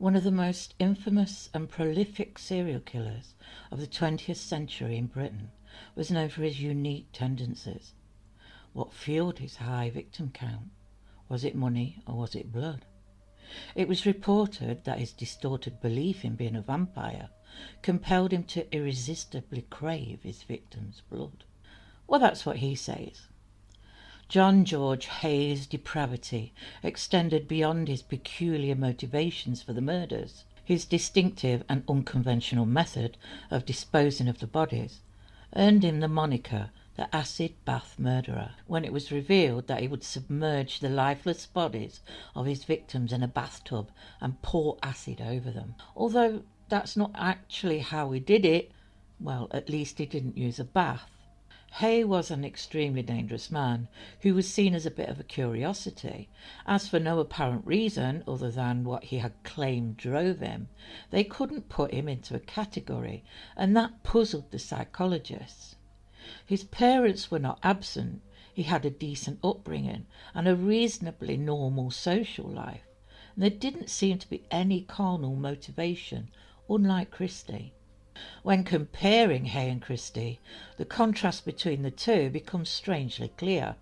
One of the most infamous and prolific serial killers of the 20th century in Britain was known for his unique tendencies. What fueled his high victim count? Was it money or was it blood? It was reported that his distorted belief in being a vampire compelled him to irresistibly crave his victim's blood. Well, that's what he says. George Haigh's depravity extended beyond his peculiar motivations for the murders. His distinctive and unconventional method of disposing of the bodies earned him the moniker the acid bath murderer, when it was revealed that he would submerge the lifeless bodies of his victims in a bathtub and pour acid over them. Although that's not actually how he did it, well, at least he didn't use a bath. Haigh was an extremely dangerous man who was seen as a bit of a curiosity, as for no apparent reason other than what he had claimed drove him. They couldn't put him into a category, and that puzzled the psychologists. His parents were not absent. He had a decent upbringing and a reasonably normal social life, and there didn't seem to be any carnal motivation, unlike Christie. When comparing Haigh and Christie, the contrast between the two becomes strangely clear.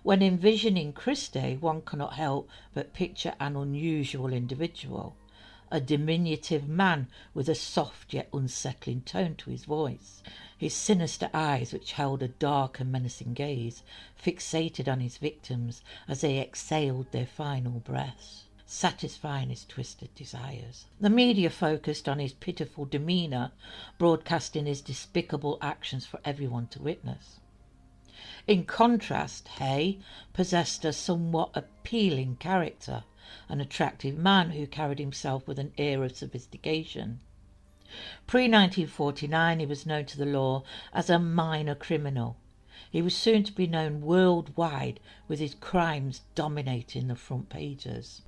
When envisioning Christie, one cannot help but picture an unusual individual, a diminutive man with a soft yet unsettling tone to his voice. His sinister eyes, which held a dark and menacing gaze, fixated on his victims as they exhaled their final breaths, satisfying his twisted desires. The media focused on his pitiful demeanour, broadcasting his despicable actions for everyone to witness. In contrast, Haigh possessed a somewhat appealing character, an attractive man who carried himself with an air of sophistication. Pre-1949 he was known to the law as a minor criminal. He was soon to be known worldwide, with his crimes dominating the front pages.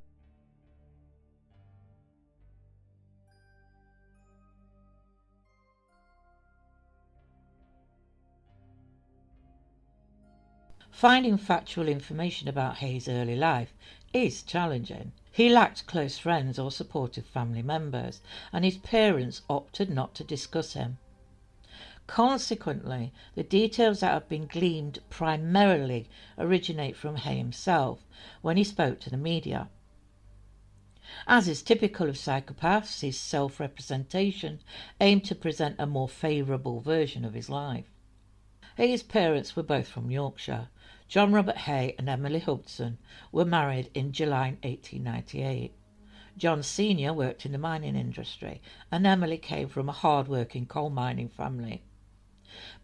Finding factual information about Haigh's early life is challenging. He lacked close friends or supportive family members, and his parents opted not to discuss him. Consequently, the details that have been gleaned primarily originate from Haigh himself when he spoke to the media. As is typical of psychopaths, his self-representation aimed to present a more favourable version of his life. Haigh's parents were both from Yorkshire. John Robert Haigh and Emily Hudson were married in July 1898. John Sr. worked in the mining industry, and Emily came from a hard-working coal mining family.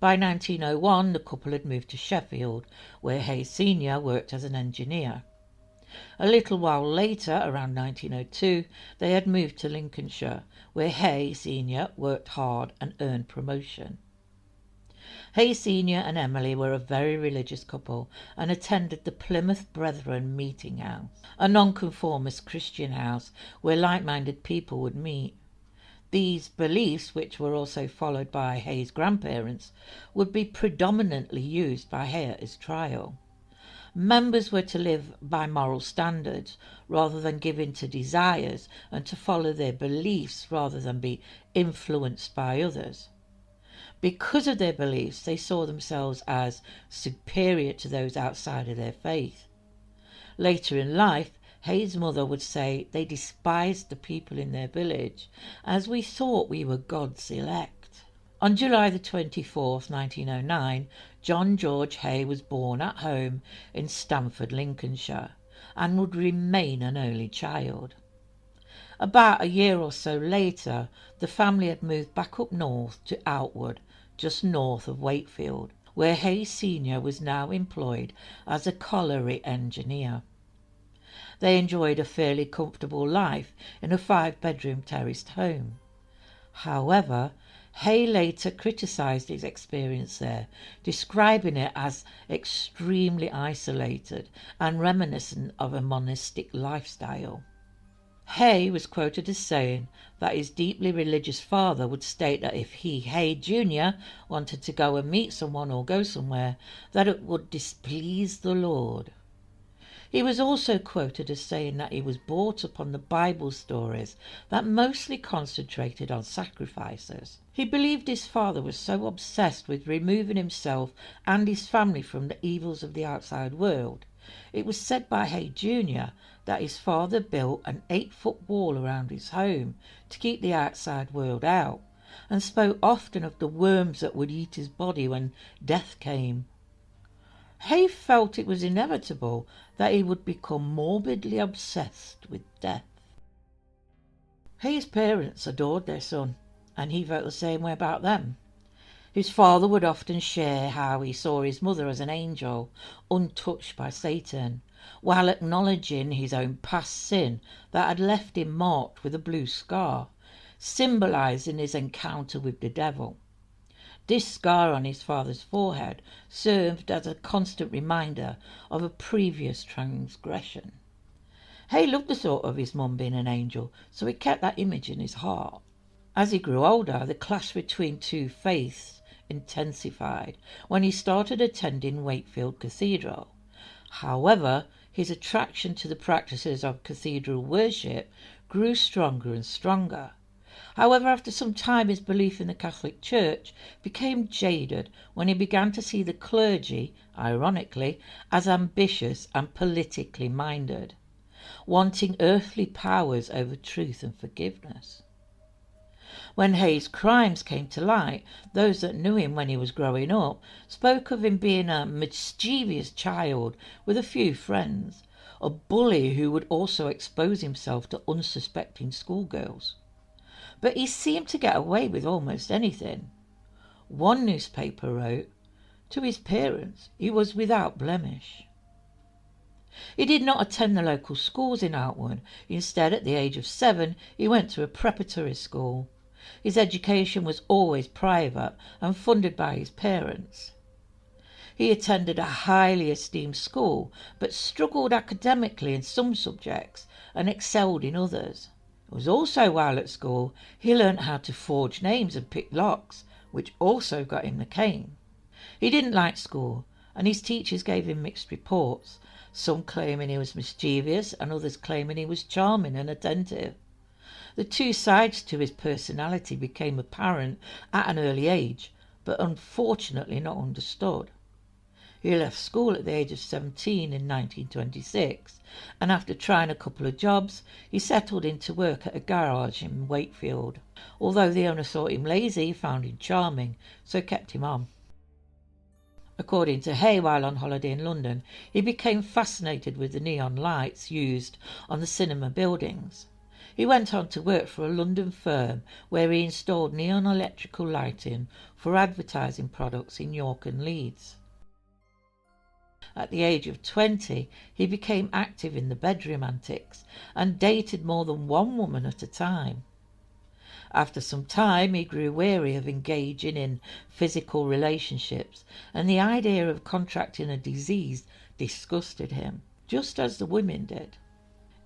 By 1901, the couple had moved to Sheffield, where Haigh Sr. worked as an engineer. A little while later, around 1902, they had moved to Lincolnshire, where Haigh Sr. worked hard and earned promotion. Haigh Sr. and Emily were a very religious couple and attended the Plymouth Brethren Meeting House, a nonconformist Christian house where like-minded people would meet. These beliefs, which were also followed by Haigh's grandparents, would be predominantly used by Haigh at his trial. Members were to live by moral standards rather than give in to desires, and to follow their beliefs rather than be influenced by others. Because of their beliefs, they saw themselves as superior to those outside of their faith. Later in life, Haigh's mother would say they despised the people in their village, as we thought we were God's elect. On July the 24th, 1909, John George Haigh was born at home in Stamford, Lincolnshire, and would remain an only child. About a year or so later, the family had moved back up north to Outwood, just north of Wakefield, where Haigh Sr. was now employed as a colliery engineer. They enjoyed a fairly comfortable life in a 5-bedroom terraced home. However, Haigh later criticised his experience there, describing it as extremely isolated and reminiscent of a monastic lifestyle. Haigh was quoted as saying that his deeply religious father would state that if he, Haigh Jr., wanted to go and meet someone or go somewhere, that it would displease the Lord. He was also quoted as saying that he was brought up on the Bible stories that mostly concentrated on sacrifices. He believed his father was so obsessed with removing himself and his family from the evils of the outside world. It was said by Haigh Jr. that his father built an 8-foot wall around his home to keep the outside world out, and spoke often of the worms that would eat his body when death came. Haigh felt it was inevitable that he would become morbidly obsessed with death. Haigh's parents adored their son, and he felt the same way about them. His father would often share how he saw his mother as an angel, untouched by Satan, while acknowledging his own past sin that had left him marked with a blue scar, symbolising his encounter with the devil. This scar on his father's forehead served as a constant reminder of a previous transgression. Haigh loved the thought of his mum being an angel, so he kept that image in his heart. As he grew older, the clash between two faiths intensified when he started attending Wakefield Cathedral. However, his attraction to the practices of cathedral worship grew stronger and stronger. However, after some time his belief in the Catholic Church became jaded when he began to see the clergy, ironically, as ambitious and politically minded, wanting earthly powers over truth and forgiveness. When Haigh's crimes came to light, those that knew him when he was growing up spoke of him being a mischievous child with a few friends, a bully who would also expose himself to unsuspecting schoolgirls. But he seemed to get away with almost anything. One newspaper wrote, "To his parents he was without blemish." He did not attend the local schools in Outwood. Instead, at the age of 7, he went to a preparatory school. His education was always private and funded by his parents. He attended a highly esteemed school, but struggled academically in some subjects and excelled in others. It was also while at school he learnt how to forge names and pick locks, which also got him the cane. He didn't like school, and his teachers gave him mixed reports, some claiming he was mischievous and others claiming he was charming and attentive. The two sides to his personality became apparent at an early age, but unfortunately not understood. He left school at the age of 17 in 1926, and after trying a couple of jobs, he settled into work at a garage in Wakefield. Although the owner thought him lazy, he found him charming, so kept him on. According to Haigh, while on holiday in London, he became fascinated with the neon lights used on the cinema buildings. He went on to work for a London firm where he installed neon electrical lighting for advertising products in York and Leeds. At the age of 20, he became active in the bedroom antics and dated more than one woman at a time. After some time, he grew weary of engaging in physical relationships, and the idea of contracting a disease disgusted him, just as the women did.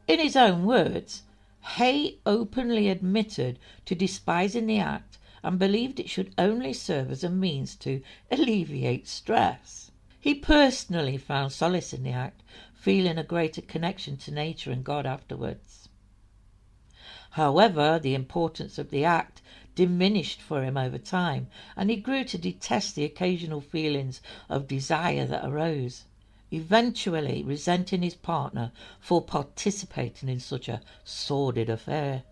In his own words, Haigh openly admitted to despising the act and believed it should only serve as a means to alleviate stress. He personally found solace in the act, feeling a greater connection to nature and God afterwards. However, the importance of the act diminished for him over time, and he grew to detest the occasional feelings of desire that arose, eventually resenting his partner for participating in such a sordid affair.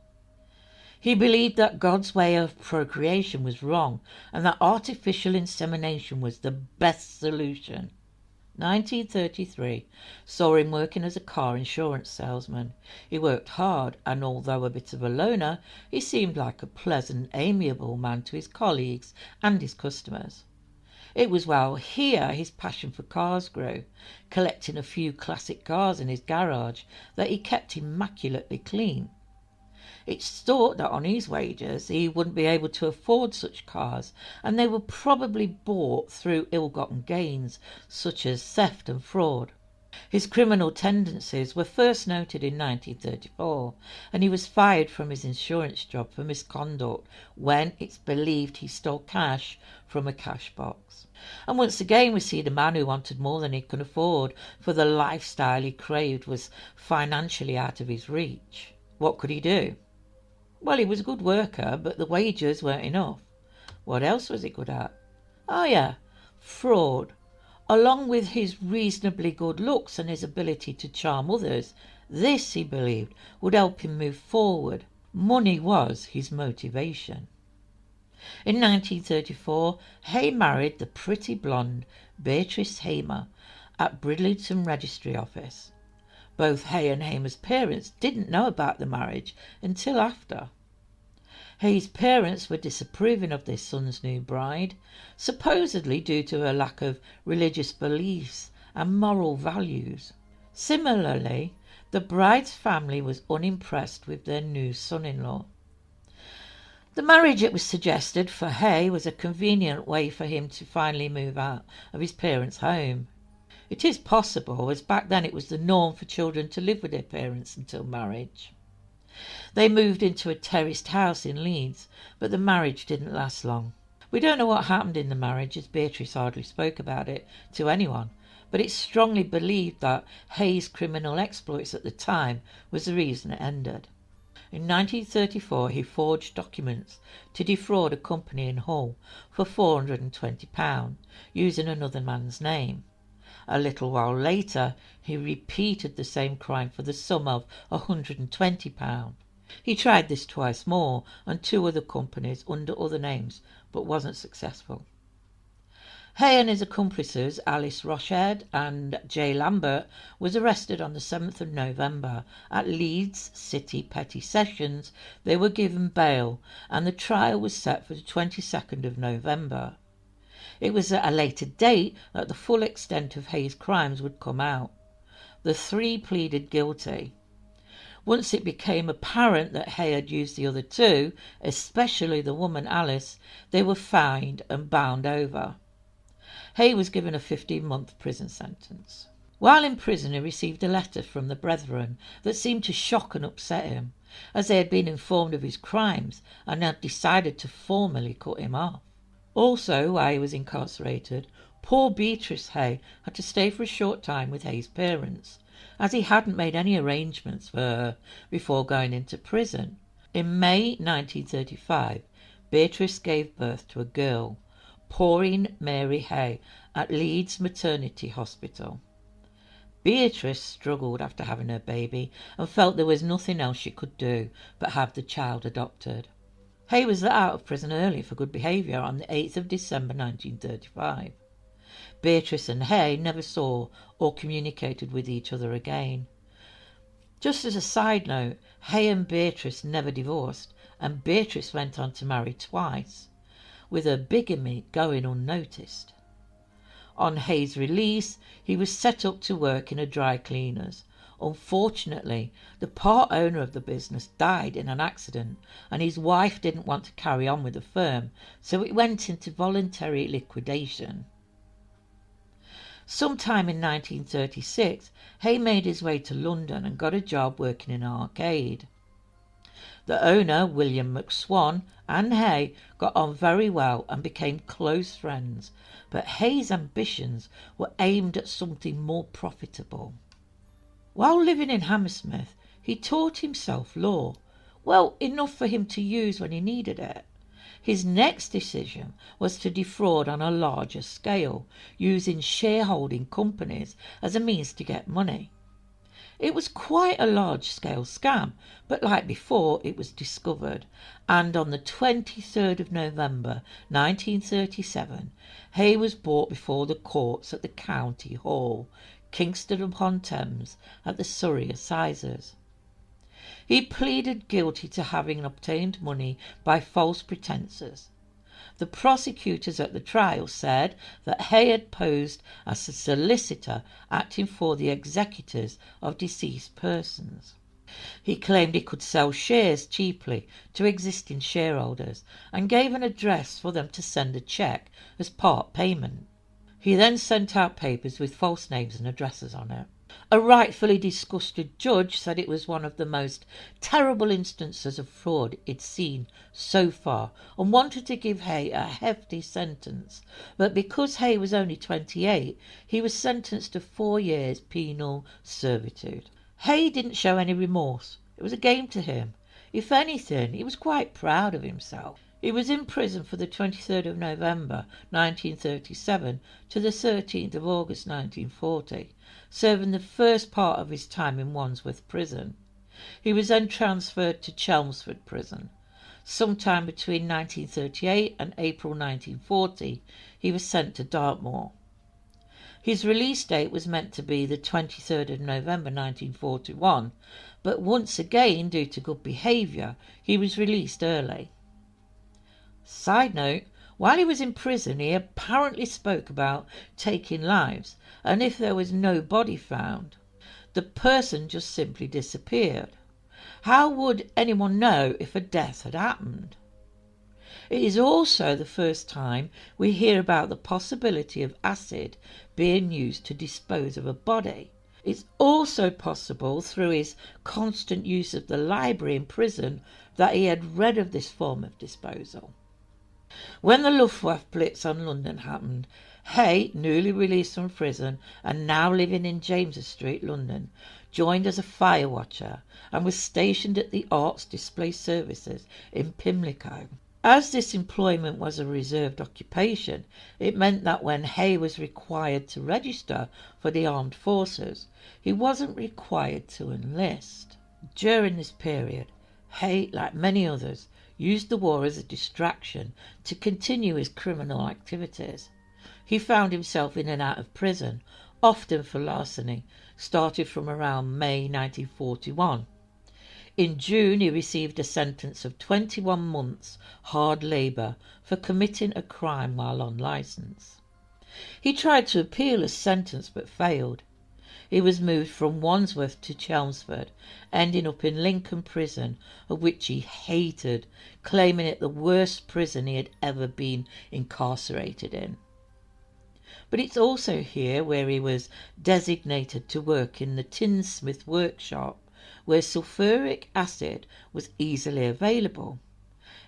He believed that God's way of procreation was wrong and that artificial insemination was the best solution. 1933 saw him working as a car insurance salesman. He worked hard, and although a bit of a loner, he seemed like a pleasant, amiable man to his colleagues and his customers. It was while here his passion for cars grew, collecting a few classic cars in his garage that he kept immaculately clean. It's thought that on his wages he wouldn't be able to afford such cars, and they were probably bought through ill-gotten gains, such as theft and fraud. His criminal tendencies were first noted in 1934, and he was fired from his insurance job for misconduct when it's believed he stole cash from a cash box. And once again we see the man who wanted more than he could afford, for the lifestyle he craved was financially out of his reach. What could he do? Well, he was a good worker, but the wages weren't enough. What else was he good at? Oh yeah, fraud. Along with his reasonably good looks and his ability to charm others, this, he believed, would help him move forward. Money was his motivation. In 1934, Haigh married the pretty blonde Beatrice Hamer at Bridlington Registry Office. Both Haigh and Hamer's parents didn't know about the marriage until after. Haigh's parents were disapproving of their son's new bride, supposedly due to her lack of religious beliefs and moral values. Similarly, the bride's family was unimpressed with their new son-in-law. The marriage, it was suggested, for Haigh was a convenient way for him to finally move out of his parents' home. It is possible, as back then it was the norm for children to live with their parents until marriage. They moved into a terraced house in Leeds, but the marriage didn't last long. We don't know what happened in the marriage, as Beatrice hardly spoke about it to anyone, but it's strongly believed that Haigh's criminal exploits at the time was the reason it ended. In 1934 he forged documents to defraud a company in Hull for £420, using another man's name. A little while later he repeated the same crime for the sum of £120. He tried this twice more on two other companies under other names, but wasn't successful. Haigh and his accomplices, Alice Rochhead and J. Lambert, was arrested on the 7th of November at Leeds City Petty Sessions. They were given bail and the trial was set for the 22nd of November. It was at a later date that the full extent of Haigh's crimes would come out. The three pleaded guilty. Once it became apparent that Haigh had used the other two, especially the woman Alice, they were fined and bound over. Haigh was given a 15-month prison sentence. While in prison he received a letter from the Brethren that seemed to shock and upset him, as they had been informed of his crimes and had decided to formally cut him off. Also, while he was incarcerated, poor Beatrice Haigh had to stay for a short time with Haigh's parents, as he hadn't made any arrangements for her before going into prison. In May 1935, Beatrice gave birth to a girl, Pauline Mary Haigh, at Leeds Maternity Hospital. Beatrice struggled after having her baby and felt there was nothing else she could do but have the child adopted. Haigh was let out of prison early for good behaviour on the 8th of December 1935. Beatrice and Haigh never saw or communicated with each other again. Just as a side note, Haigh and Beatrice never divorced, and Beatrice went on to marry twice, with her bigamy going unnoticed. On Haigh's release, he was set up to work in a dry cleaner's. Unfortunately, the part owner of the business died in an accident, and his wife didn't want to carry on with the firm, so it went into voluntary liquidation. Sometime in 1936, Haigh made his way to London and got a job working in an arcade. The owner, William McSwan, and Haigh got on very well and became close friends, but Haigh's ambitions were aimed at something more profitable. While living in Hammersmith, he taught himself law, well, enough for him to use when he needed it. His next decision was to defraud on a larger scale, using shareholding companies as a means to get money. It was quite a large-scale scam, but like before, it was discovered, and on the 23rd of November 1937, Haigh was brought before the courts at the County Hall, Kingston-upon-Thames, at the Surrey Assizes. He pleaded guilty to having obtained money by false pretences. The prosecutors at the trial said that Haigh had posed as a solicitor acting for the executors of deceased persons. He claimed he could sell shares cheaply to existing shareholders and gave an address for them to send a cheque as part payment. He then sent out papers with false names and addresses on it. A rightfully disgusted judge said it was one of the most terrible instances of fraud he'd seen so far and wanted to give Haigh a hefty sentence, but because Haigh was only 28, he was sentenced to 4 years penal servitude. Haigh didn't show any remorse. It was a game to him. If anything, he was quite proud of himself. He was in prison for the 23rd of November 1937 to the 13th of August 1940, serving the first part of his time in Wandsworth Prison. He was then transferred to Chelmsford Prison. Sometime between 1938 and April 1940, he was sent to Dartmoor. His release date was meant to be the 23rd of November 1941, but once again, due to good behaviour, he was released early. Side note, while he was in prison, he apparently spoke about taking lives, and if there was no body found, the person just simply disappeared. How would anyone know if a death had happened? It is also the first time we hear about the possibility of acid being used to dispose of a body. It's also possible through his constant use of the library in prison that he had read of this form of disposal. When the Luftwaffe blitz on London happened, Haigh, newly released from prison and now living in James's Street, London, joined as a fire watcher and was stationed at the Arts Display Services in Pimlico. As this employment was a reserved occupation, it meant that when Haigh was required to register for the armed forces, he wasn't required to enlist. During this period, Haigh, like many others, used the war as a distraction to continue his criminal activities. He found himself in and out of prison, often for larceny, started from around May 1941. In June he received a sentence of 21 months hard labour for committing a crime while on licence. He tried to appeal his sentence but failed. He was moved from Wandsworth to Chelmsford, ending up in Lincoln Prison, of which he hated, claiming it the worst prison he had ever been incarcerated in. But it's also here where he was designated to work in the tinsmith workshop, where sulfuric acid was easily available.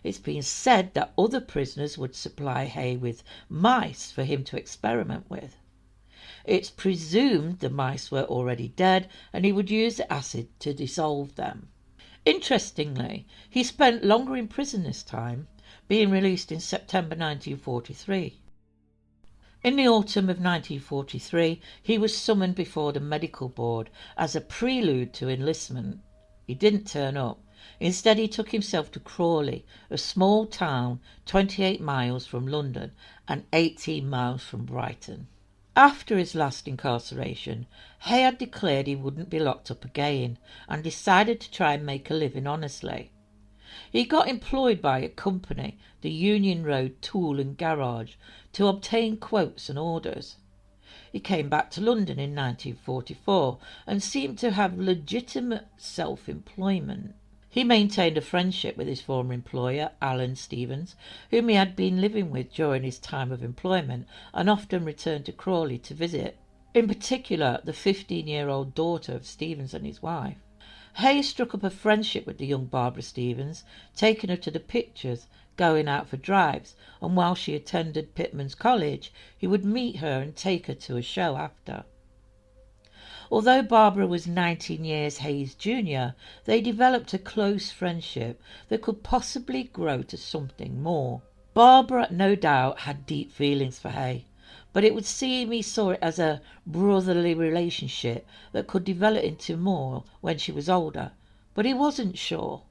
It's been said that other prisoners would supply Haigh with mice for him to experiment with. It's presumed the mice were already dead and he would use the acid to dissolve them. Interestingly, he spent longer in prison this time, being released in September 1943. In the autumn of 1943, he was summoned before the medical board as a prelude to enlistment. He didn't turn up. Instead, he took himself to Crawley, a small town 28 miles from London and 18 miles from Brighton. After his last incarceration, Haigh had declared he wouldn't be locked up again and decided to try and make a living honestly. He got employed by a company, the Union Road Tool and Garage, to obtain quotes and orders. He came back to London in 1944 and seemed to have legitimate self-employment. He maintained a friendship with his former employer, Alan Stevens, whom he had been living with during his time of employment and often returned to Crawley to visit, in particular the 15-year-old daughter of Stevens and his wife. Haigh struck up a friendship with the young Barbara Stevens, taking her to the pictures, going out for drives, and while she attended Pitman's College, he would meet her and take her to a show after. Although Barbara was 19 years Hay's junior, they developed a close friendship that could possibly grow to something more. Barbara, no doubt, had deep feelings for Haigh, but it would seem he saw it as a brotherly relationship that could develop into more when she was older, but he wasn't sure.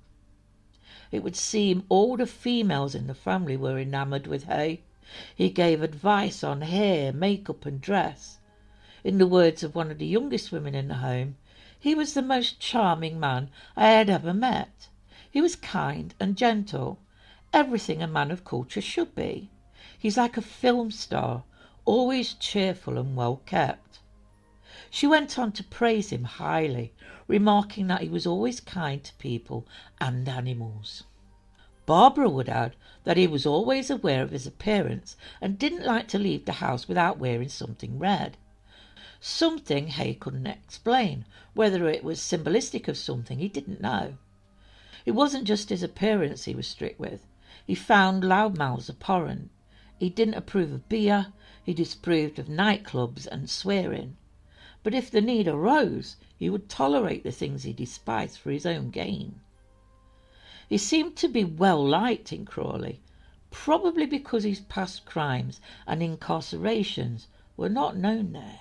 It would seem all the females in the family were enamoured with Haigh. He gave advice on hair, makeup and dress. In the words of one of the youngest women in the home, he was the most charming man I had ever met. He was kind and gentle, everything a man of culture should be. He's like a film star, always cheerful and well kept. She went on to praise him highly, remarking that he was always kind to people and animals. Barbara would add that he was always aware of his appearance and didn't like to leave the house without wearing something red. something Haigh couldn't explain. Whether it was symbolistic of something, he didn't know. It wasn't just his appearance he was strict with. He found loudmouths abhorrent. He didn't approve of beer. He disapproved of nightclubs and swearing. But if the need arose, he would tolerate the things he despised for his own gain. He seemed to be well liked in Crawley, probably because his past crimes and incarcerations were not known there.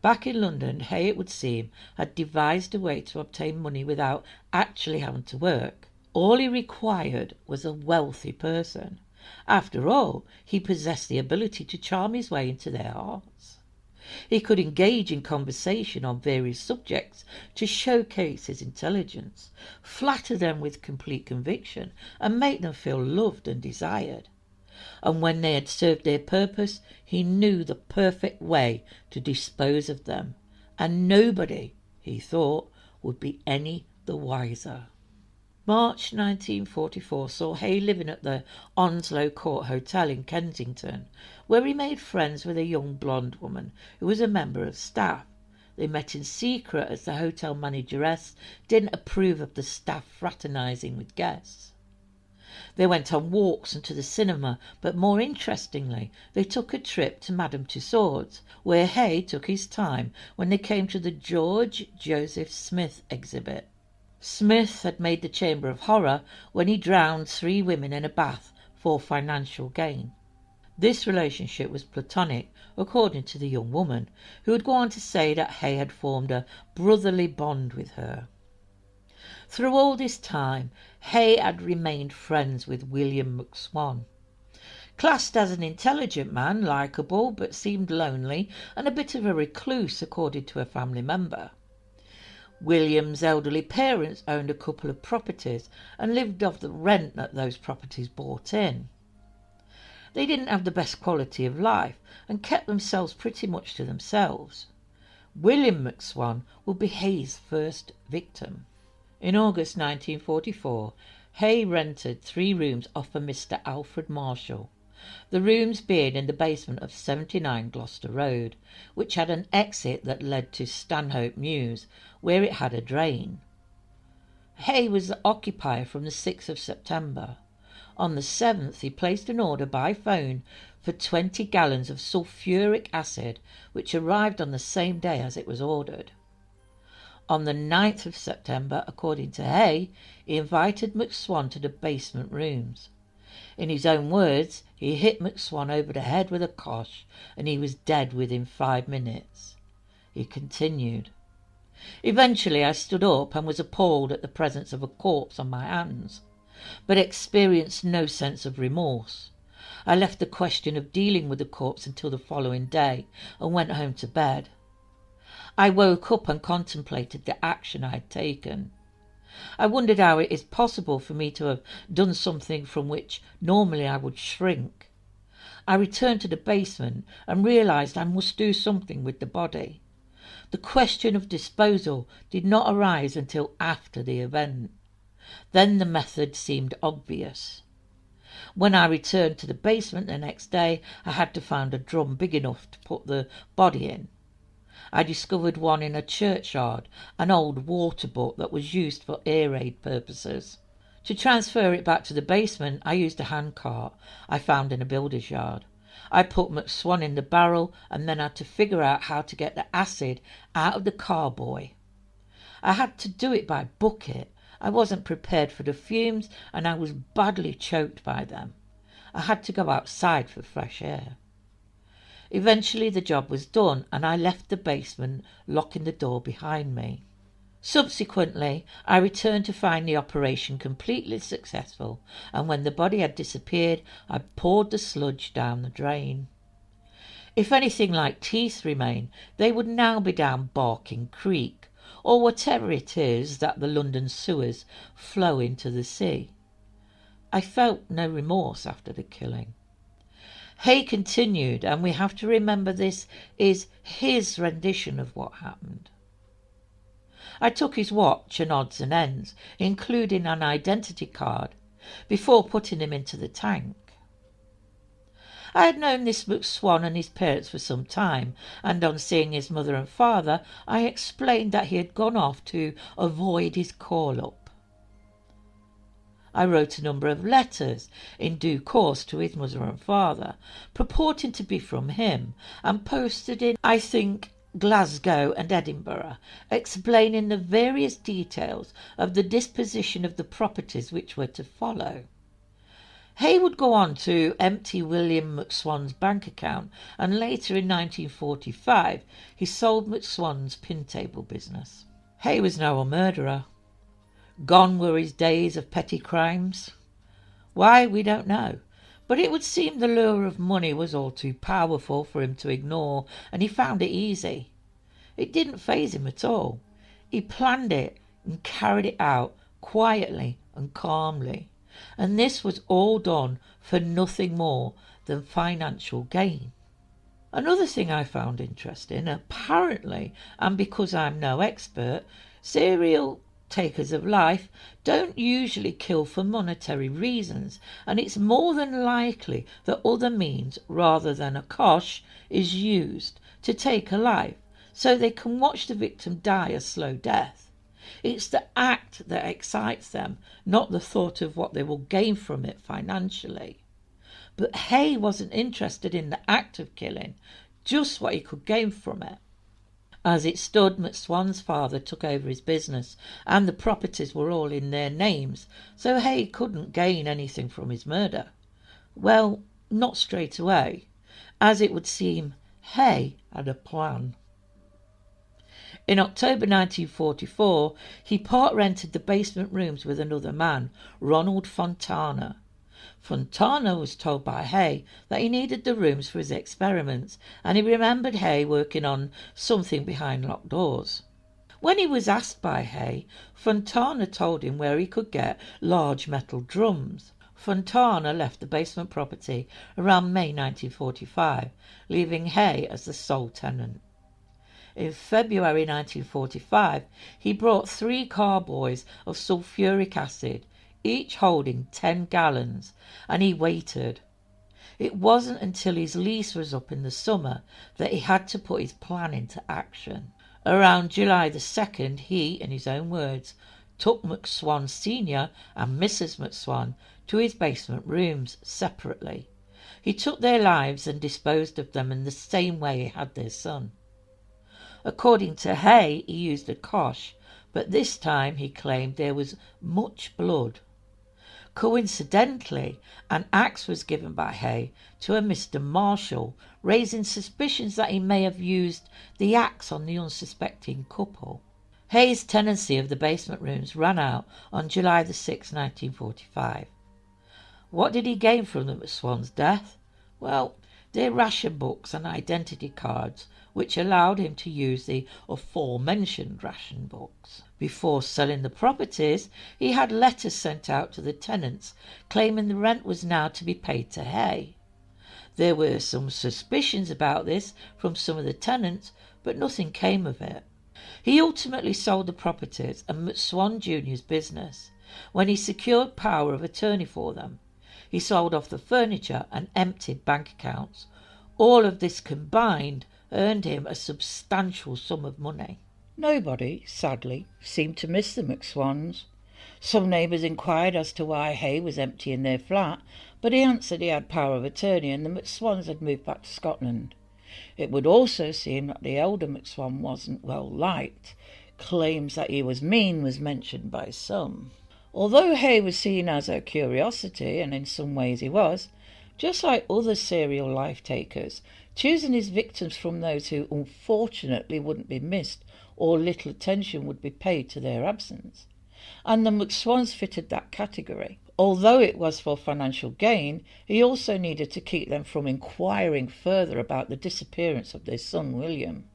Back in London, Haigh, it would seem, had devised a way to obtain money without actually having to work. All he required was a wealthy person. After all, he possessed the ability to charm his way into their hearts. He could engage in conversation on various subjects to showcase his intelligence, flatter them with complete conviction, and make them feel loved and desired. And when they had served their purpose, he knew the perfect way to dispose of them, and nobody, he thought, would be any the wiser. March 1944 saw Haigh living at the Onslow Court Hotel in Kensington, where he made friends with a young blonde woman who was a member of staff. They met in secret as the hotel manageress didn't approve of the staff fraternising with guests. They went on walks and to the cinema, but more interestingly, they took a trip to Madame Tussauds, where Haigh took his time when they came to the George Joseph Smith exhibit. Smith had made the Chamber of Horror when he drowned 3 women in a bath for financial gain. This relationship was platonic, according to the young woman, who would go on to say that Haigh had formed a brotherly bond with her. Through all this time, Haigh had remained friends with William McSwan. Classed as an intelligent man, likeable but seemed lonely and a bit of a recluse, according to a family member. William's elderly parents owned a couple of properties and lived off the rent that those properties brought in. They didn't have the best quality of life and kept themselves pretty much to themselves. William McSwan would be Hay's first victim. In August 1944, Haigh rented 3 rooms off a Mr. Alfred Marshall, the rooms being in the basement of 79 Gloucester Road, which had an exit that led to Stanhope Mews, where it had a drain. Haigh was the occupier from the 6th of September. On the 7th, he placed an order by phone for 20 gallons of sulfuric acid, which arrived on the same day as it was ordered. On the 9th of September, according to Haigh, he invited McSwan to the basement rooms. In his own words, he hit McSwan over the head with a cosh, and he was dead within 5 minutes. He continued, "Eventually I stood up and was appalled at the presence of a corpse on my hands, but experienced no sense of remorse. I left the question of dealing with the corpse until the following day and went home to bed. I woke up and contemplated the action I had taken. I wondered how it is possible for me to have done something from which normally I would shrink. I returned to the basement and realised I must do something with the body. The question of disposal did not arise until after the event. Then the method seemed obvious. When I returned to the basement the next day, I had to find a drum big enough to put the body in. I discovered one in a churchyard, an old water butt that was used for air raid purposes. To transfer it back to the basement, I used a handcart I found in a builder's yard. I put McSwan in the barrel and then had to figure out how to get the acid out of the carboy. I had to do it by bucket. I wasn't prepared for the fumes and I was badly choked by them. I had to go outside for fresh air. Eventually the job was done and I left the basement, locking the door behind me. Subsequently, I returned to find the operation completely successful, and when the body had disappeared, I poured the sludge down the drain. If anything like teeth remain, they would now be down Barking Creek, or whatever it is that the London sewers flow into the sea. I felt no remorse after the killing. Haigh continued, and we have to remember this is his rendition of what happened. I took his watch and odds and ends, including an identity card, before putting him into the tank. I had known this McSwan and his parents for some time, and on seeing his mother and father, I explained that he had gone off to avoid his call-up. I wrote a number of letters in due course to his mother and father, purporting to be from him, and posted in, I think, Glasgow and Edinburgh, explaining the various details of the disposition of the properties which were to follow. Haigh would go on to empty William McSwan's bank account, and later in 1945 he sold McSwan's pin table business. Haigh was now a murderer. Gone were his days of petty crimes. Why, we don't know, but it would seem the lure of money was all too powerful for him to ignore, and he found it easy. It didn't faze him at all. He planned it and carried it out quietly and calmly, and this was all done for nothing more than financial gain. Another thing I found interesting, apparently, and because I'm no expert, serial takers of life don't usually kill for monetary reasons, and it's more than likely that other means rather than a cosh is used to take a life, so they can watch the victim die a slow death. It's the act that excites them, not the thought of what they will gain from it financially. But Haigh wasn't interested in the act of killing, just what he could gain from it. As it stood, McSwan's father took over his business, and the properties were all in their names, so Haigh couldn't gain anything from his murder. Well, not straight away. As it would seem, Haigh had a plan. In October 1944, he part-rented the basement rooms with another man, Ronald Fontana. Fontana was told by Haigh that he needed the rooms for his experiments, and he remembered Haigh working on something behind locked doors. When he was asked by Haigh, Fontana told him where he could get large metal drums. Fontana left the basement property around May 1945, leaving Haigh as the sole tenant. In February 1945, he brought 3 carboys of sulfuric acid, each holding 10 gallons, and he waited. It wasn't until his lease was up in the summer that he had to put his plan into action. Around July the 2nd, he, in his own words, took McSwan Sr. and Mrs. McSwan to his basement rooms separately. He took their lives and disposed of them in the same way he had their son. According to Haigh, he used a cosh, but this time he claimed there was much blood. Coincidentally, an axe was given by Haigh to a Mr. Marshall, raising suspicions that he may have used the axe on the unsuspecting couple. Haigh's tenancy of the basement rooms ran out on July the 6th, 1945. What did he gain from the McSwan's death? Well, their ration books and identity cards, which allowed him to use the aforementioned ration books. Before selling the properties, he had letters sent out to the tenants claiming the rent was now to be paid to Haigh. There were some suspicions about this from some of the tenants, but nothing came of it. He ultimately sold the properties and McSwan Jr.'s business when he secured power of attorney for them. He sold off the furniture and emptied bank accounts. All of this combined earned him a substantial sum of money. Nobody, sadly, seemed to miss the McSwans. Some neighbours inquired as to why Haigh was emptying their flat, but he answered he had power of attorney and the McSwans had moved back to Scotland. It would also seem that the elder McSwan wasn't well liked. Claims that he was mean was mentioned by some. Although Haigh was seen as a curiosity, and in some ways he was, just like other serial life-takers, choosing his victims from those who unfortunately wouldn't be missed or little attention would be paid to their absence. And the McSwans fitted that category. Although it was for financial gain, he also needed to keep them from inquiring further about the disappearance of their son William.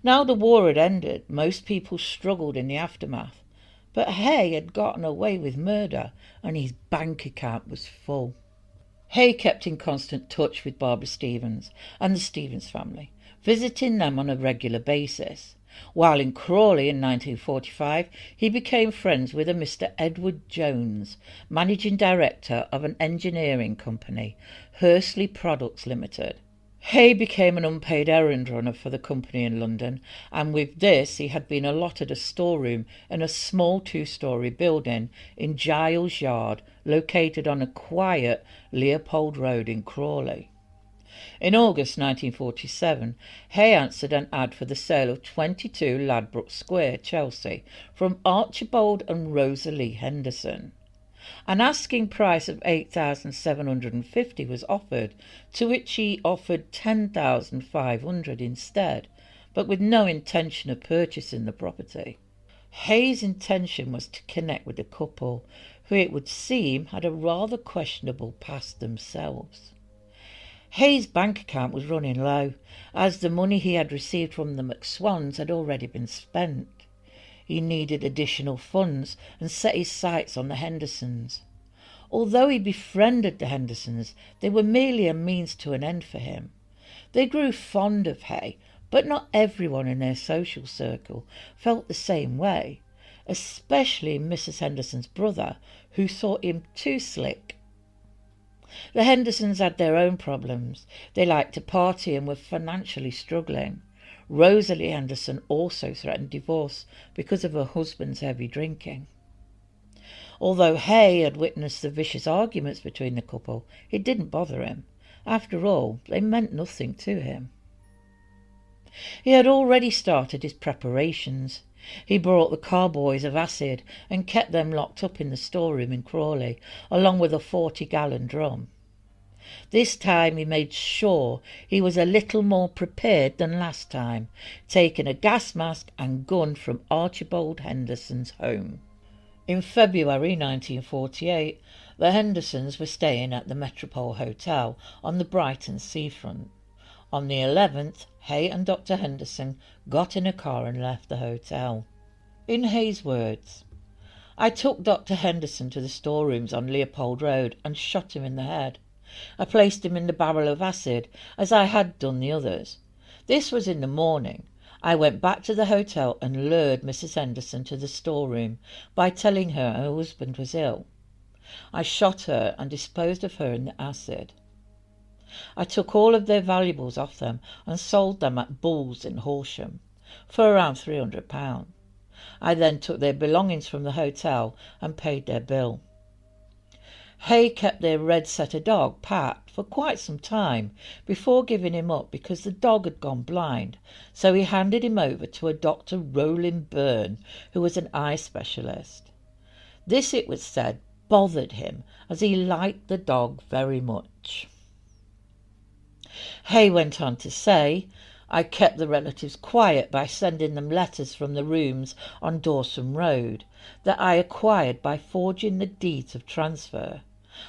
Now the war had ended, most people struggled in the aftermath, but Haigh had gotten away with murder and his bank account was full. Haigh kept in constant touch with Barbara Stevens and the Stevens family, visiting them on a regular basis. While in Crawley in 1945, he became friends with a Mr. Edward Jones, managing director of an engineering company, Hursley Products Limited. Haigh became an unpaid errand runner for the company in London, and with this he had been allotted a storeroom in a small two-storey building in Giles Yard, located on a quiet Leopold Road in Crawley. In August 1947, Haigh answered an ad for the sale of 22 Ladbroke Square, Chelsea, from Archibald and Rosalie Henderson. An asking price of £8,750 was offered, to which he offered £10,500 instead, but with no intention of purchasing the property. Haigh's intention was to connect with the couple, who it would seem had a rather questionable past themselves. Haigh's bank account was running low, as the money he had received from the McSwans had already been spent. He needed additional funds and set his sights on the Hendersons. Although he befriended the Hendersons, they were merely a means to an end for him. They grew fond of Haigh, but not everyone in their social circle felt the same way, especially Mrs. Henderson's brother, who thought him too slick. The Hendersons had their own problems. They liked to party and were financially struggling. Rosalie Henderson also threatened divorce because of her husband's heavy drinking. Although Haigh had witnessed the vicious arguments between the couple, it didn't bother him. After all, they meant nothing to him. He had already started his preparations. He brought the carboys of acid and kept them locked up in the storeroom in Crawley, along with a 40-gallon drum. This time he made sure he was a little more prepared than last time, taking a gas mask and gun from Archibald Henderson's home. In February 1948, the Hendersons were staying at the Metropole Hotel on the Brighton seafront. On the 11th, Haigh and Dr. Henderson got in a car and left the hotel. In Haigh's words, "I took Dr. Henderson to the storerooms on Leopold Road and shot him in the head. I placed him in the barrel of acid, as I had done the others. This was in the morning. I went back to the hotel and lured Mrs. Henderson to the storeroom by telling her husband was ill. I shot her and disposed of her in the acid. I took all of their valuables off them and sold them at Bull's in Horsham for around £300. I then took their belongings from the hotel and paid their bill." Haigh kept their red setter dog, Pat, for quite some time before giving him up because the dog had gone blind, so he handed him over to a Dr. Roland Byrne, who was an eye specialist. This, it was said, bothered him, as he liked the dog very much. Haigh went on to say, "I kept the relatives quiet by sending them letters from the rooms on Dawson Road that I acquired by forging the deeds of transfer.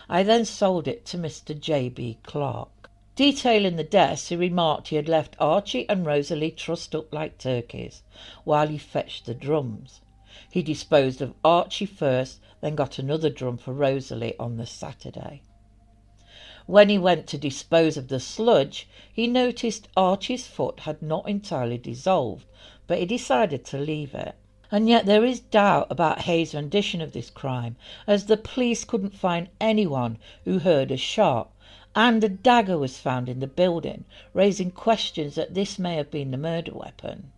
I then sold it to Mr. J.B. Clark." Detailing the deaths, he remarked he had left Archie and Rosalie trussed up like turkeys while he fetched the drums. He disposed of Archie first, then got another drum for Rosalie on the Saturday. When he went to dispose of the sludge, he noticed Archie's foot had not entirely dissolved, but he decided to leave it. And yet there is doubt about Haigh's rendition of this crime, as the police couldn't find anyone who heard a shot, and a dagger was found in the building, raising questions that this may have been the murder weapon.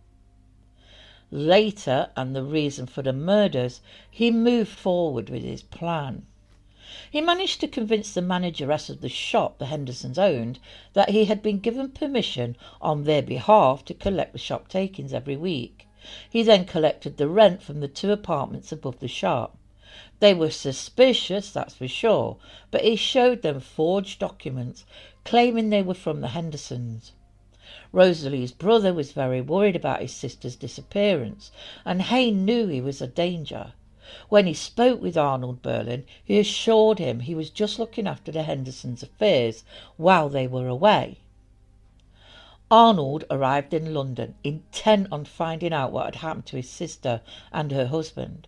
Later, and the reason for the murders, he moved forward with his plan. He managed to convince the manageress of the shop the Hendersons owned that he had been given permission on their behalf to collect the shop takings every week. He then collected the rent from the 2 apartments above the shop. They were suspicious, that's for sure, but he showed them forged documents claiming they were from the Hendersons. Rosalie's brother was very worried about his sister's disappearance, and Haigh knew he was a danger. When he spoke with Arnold Berlin, he assured him he was just looking after the Hendersons' affairs while they were away. Arnold arrived in London, intent on finding out what had happened to his sister and her husband.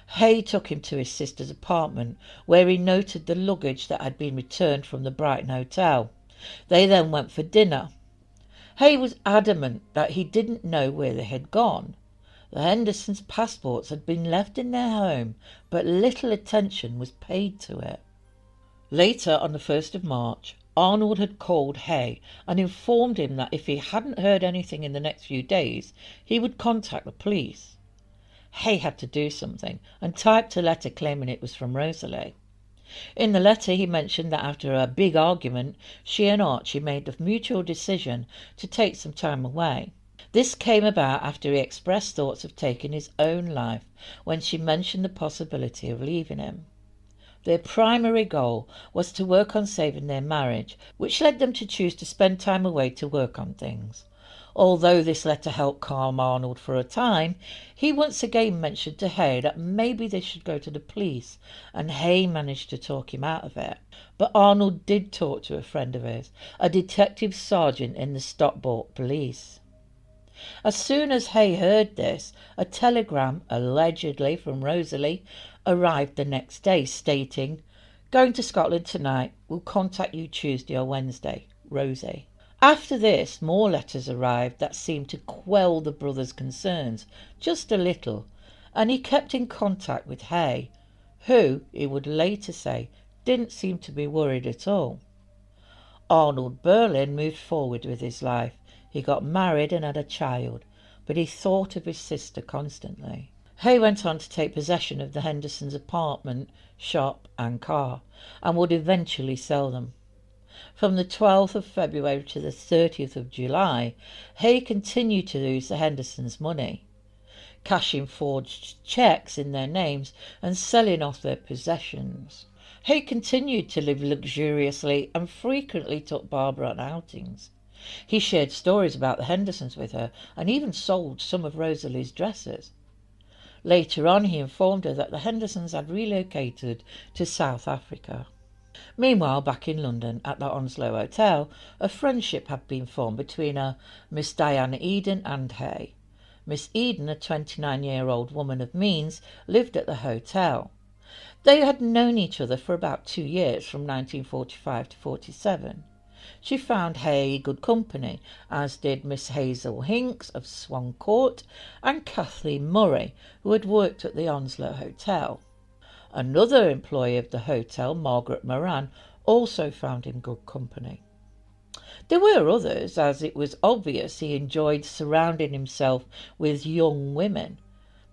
Haigh took him to his sister's apartment, where he noted the luggage that had been returned from the Brighton Hotel. They then went for dinner. Haigh was adamant that he didn't know where they had gone. The Hendersons' passports had been left in their home, but little attention was paid to it. Later, on the 1st of March, Arnold had called Haigh and informed him that if he hadn't heard anything in the next few days, he would contact the police. Haigh had to do something and typed a letter claiming it was from Rosalie. In the letter he mentioned that after a big argument, she and Archie made the mutual decision to take some time away. This came about after he expressed thoughts of taking his own life when she mentioned the possibility of leaving him. Their primary goal was to work on saving their marriage, which led them to choose to spend time away to work on things. Although this letter helped calm Arnold for a time, he once again mentioned to Haigh that maybe they should go to the police, and Haigh managed to talk him out of it. But Arnold did talk to a friend of his, a detective sergeant in the Stockport police. As soon as Haigh heard this, a telegram, allegedly from Rosalie, arrived the next day stating, "Going to Scotland tonight. We'll contact you Tuesday or Wednesday. Rosie." After this, more letters arrived that seemed to quell the brother's concerns just a little, and he kept in contact with Haigh, who, he would later say, didn't seem to be worried at all. Arnold Berlin moved forward with his life. He got married and had a child, but he thought of his sister constantly. Haigh went on to take possession of the Hendersons' apartment, shop and car, and would eventually sell them. From the 12th of February to the 30th of July, Haigh continued to use the Hendersons' money, cashing forged cheques in their names and selling off their possessions. Haigh continued to live luxuriously and frequently took Barbara on outings. He shared stories about the Hendersons with her and even sold some of Rosalie's dresses. Later on, he informed her that the Hendersons had relocated to South Africa. Meanwhile, back in London at the Onslow Hotel, a friendship had been formed between Miss Diana Eden and Haigh. Miss Eden, a 29-year-old woman of means, lived at the hotel. They had known each other for about 2 years, from 1945 to 47. She found Haigh good company, as did Miss Hazel Hinks of Swan Court and Kathleen Murray, who had worked at the Onslow Hotel. Another employee of the hotel, Margaret Moran, also found him good company. There were others, as it was obvious he enjoyed surrounding himself with young women.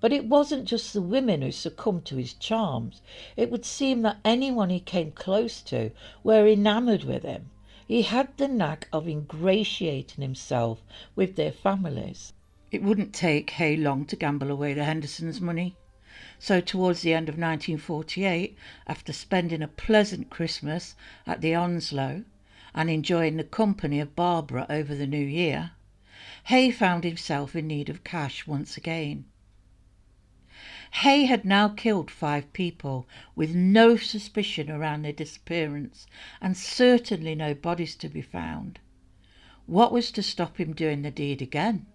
But it wasn't just the women who succumbed to his charms. It would seem that anyone he came close to were enamoured with him. He had the knack of ingratiating himself with their families. It wouldn't take Haigh long to gamble away the Hendersons' money. So towards the end of 1948, after spending a pleasant Christmas at the Onslow and enjoying the company of Barbara over the New Year, Haigh found himself in need of cash once again. Haigh had now killed 5 people with no suspicion around their disappearance and certainly no bodies to be found. What was to stop him doing the deed again?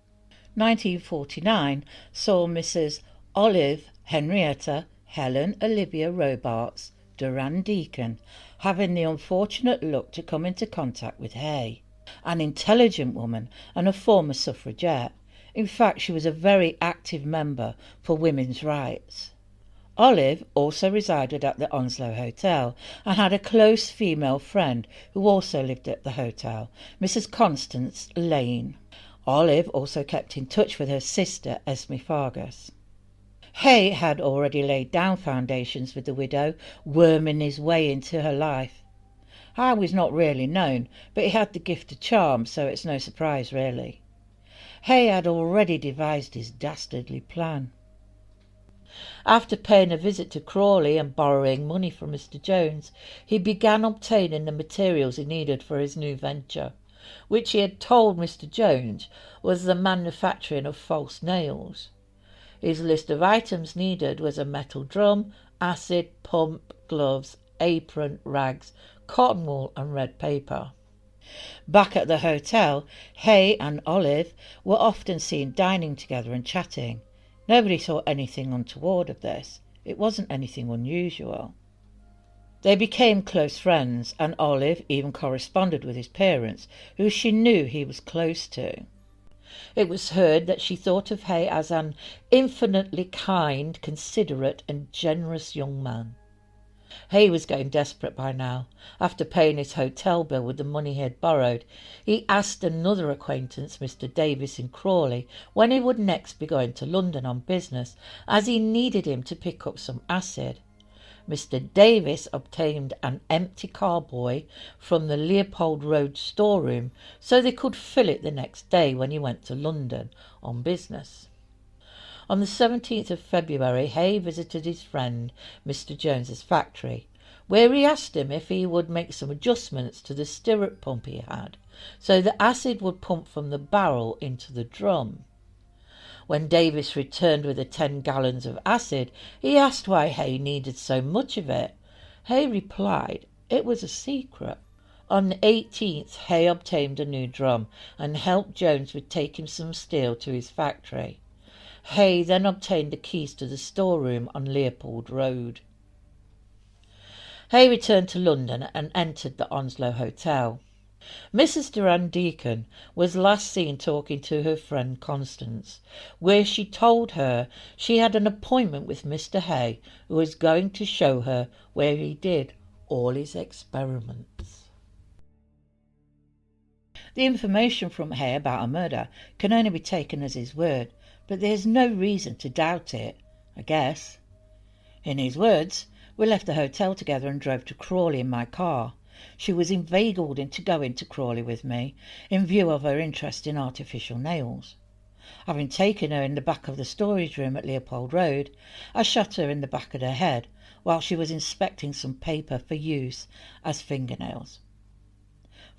1949 saw Mrs. Olive Henrietta Helen Olivia Robarts Duran Deacon having the unfortunate luck to come into contact with Haigh, an intelligent woman and a former suffragette. In fact, she was a very active member for women's rights. Olive also resided at the Onslow Hotel and had a close female friend who also lived at the hotel, Mrs. Constance Lane. Olive also kept in touch with her sister, Esme Fargus. Haigh had already laid down foundations with the widow, worming his way into her life. How was not really known, but he had the gift of charm, so it's no surprise really. Haigh had already devised his dastardly plan. After paying a visit to Crawley and borrowing money from Mr. Jones, he began obtaining the materials he needed for his new venture, which he had told Mr. Jones was the manufacturing of false nails. His list of items needed was a metal drum, acid, pump, gloves, apron, rags, cotton wool and red paper. Back at the hotel, Haigh and Olive were often seen dining together and chatting. Nobody saw anything untoward of this. It wasn't anything unusual. They became close friends, and Olive even corresponded with his parents, who she knew he was close to. It was heard that she thought of Haigh as an infinitely kind, considerate and generous young man. Haigh was getting desperate by now. After paying his hotel bill with the money he had borrowed, he asked another acquaintance, Mr. Davis in Crawley, when he would next be going to London on business, as he needed him to pick up some acid. Mr. Davis obtained an empty carboy from the Leopold Road storeroom so they could fill it the next day when he went to London on business. On the 17th of February, Haigh visited his friend Mr. Jones's factory, where he asked him if he would make some adjustments to the stirrup pump he had, so the acid would pump from the barrel into the drum. When Davis returned with the 10 gallons of acid, he asked why Haigh needed so much of it. Haigh replied it was a secret. On the 18th, Haigh obtained a new drum and helped Jones with taking some steel to his factory. Haigh then obtained the keys to the storeroom on Leopold Road. Haigh returned to London and entered the Onslow Hotel. Mrs. Durand Deacon was last seen talking to her friend Constance, where she told her she had an appointment with Mr. Haigh, who was going to show her where he did all his experiments. The information from Haigh about a murder can only be taken as his word, but there is no reason to doubt it, I guess. In his words, we left the hotel together and drove to Crawley in my car. She was inveigled into going to Crawley with me, in view of her interest in artificial nails. Having taken her in the back of the storage room at Leopold Road, I shot her in the back of the head while she was inspecting some paper for use as fingernails.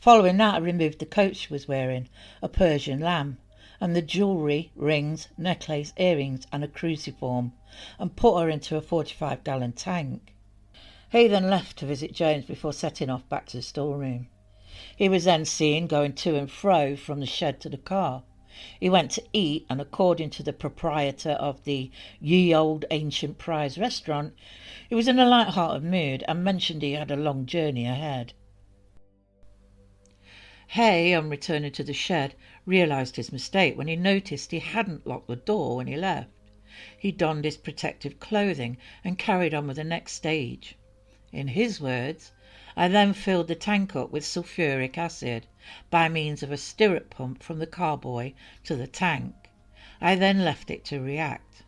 Following that, I removed the coat she was wearing, a Persian lamb, and the jewellery, rings, necklace, earrings and a cruciform, and put her into a 45-gallon tank. He then left to visit Jones before setting off back to the storeroom. He was then seen going to and fro from the shed to the car. He went to eat, and according to the proprietor of the Ye Old Ancient Prize restaurant, he was in a light-hearted mood and mentioned he had a long journey ahead. Haigh, on returning to the shed, realised his mistake when he noticed he hadn't locked the door when he left. He donned his protective clothing and carried on with the next stage. In his words, I then filled the tank up with sulfuric acid by means of a stirrup pump from the carboy to the tank. I then left it to react.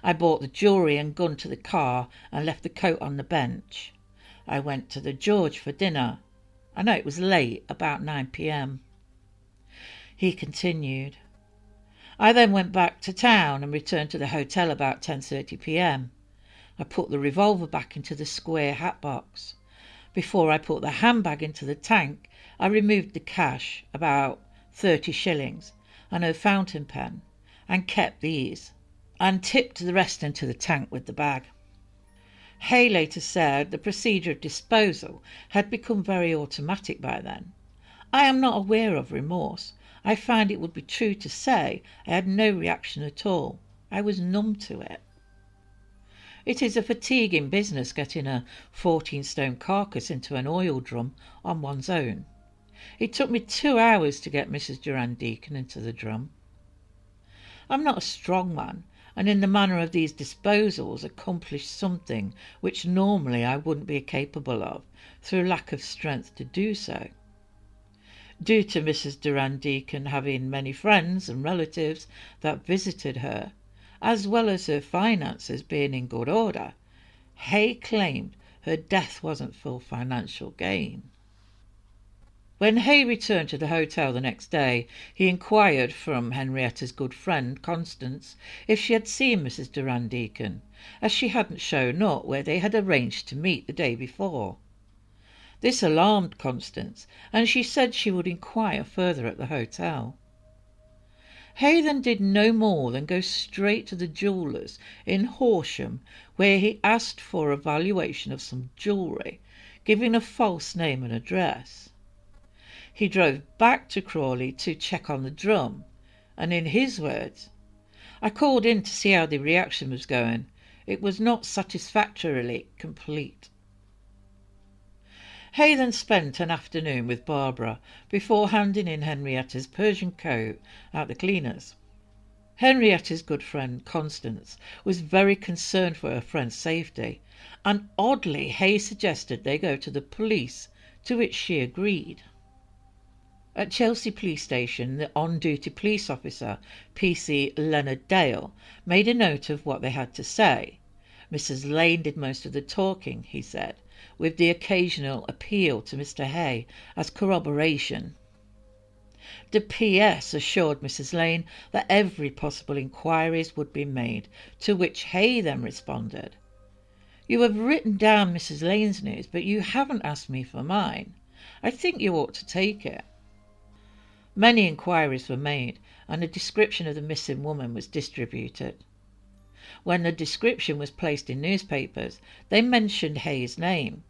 I brought the jewellery and gun to the car and left the coat on the bench. I went to the George for dinner. I know it was late, about 9 p.m. He continued. I then went back to town and returned to the hotel about 10:30 p.m. I put the revolver back into the square hat box. Before I put the handbag into the tank, I removed the cash, about 30 shillings, and a fountain pen, and kept these, and tipped the rest into the tank with the bag. Haigh later said the procedure of disposal had become very automatic by then. I am not aware of remorse. I find it would be true to say I had no reaction at all. I was numb to it. It is a fatiguing business getting a 14-stone carcass into an oil drum on one's own. It took me 2 hours to get Mrs. Durand Deacon into the drum. I'm not a strong man, and in the manner of these disposals accomplished something which normally I wouldn't be capable of, through lack of strength to do so. Due to Mrs. Durand Deacon having many friends and relatives that visited her, as well as her finances being in good order, Haigh claimed her death wasn't for financial gain. When Haigh returned to the hotel the next day, he inquired from Henrietta's good friend Constance if she had seen Mrs. Durand Deacon, as she hadn't shown up where they had arranged to meet the day before. This alarmed Constance, and she said she would inquire further at the hotel. Haigh then did no more than go straight to the jeweller's in Horsham, where he asked for a valuation of some jewellery, giving a false name and address. He drove back to Crawley to check on the drum, and in his words, I called in to see how the reaction was going. It was not satisfactorily complete. Haigh then spent an afternoon with Barbara before handing in Henrietta's Persian coat at the cleaners. Henrietta's good friend Constance was very concerned for her friend's safety, and oddly Haigh suggested they go to the police, to which she agreed. At Chelsea Police Station, the on-duty police officer, PC Leonard Dale, made a note of what they had to say. Mrs. Lane did most of the talking, he said, with the occasional appeal to Mr. Haigh as corroboration. The PS assured Mrs. Lane that every possible inquiries would be made, to which Haigh then responded, "You have written down Mrs. Lane's news, but you haven't asked me for mine. I think you ought to take it." Many inquiries were made, and a description of the missing woman was distributed. When the description was placed in newspapers, they mentioned Haigh's name.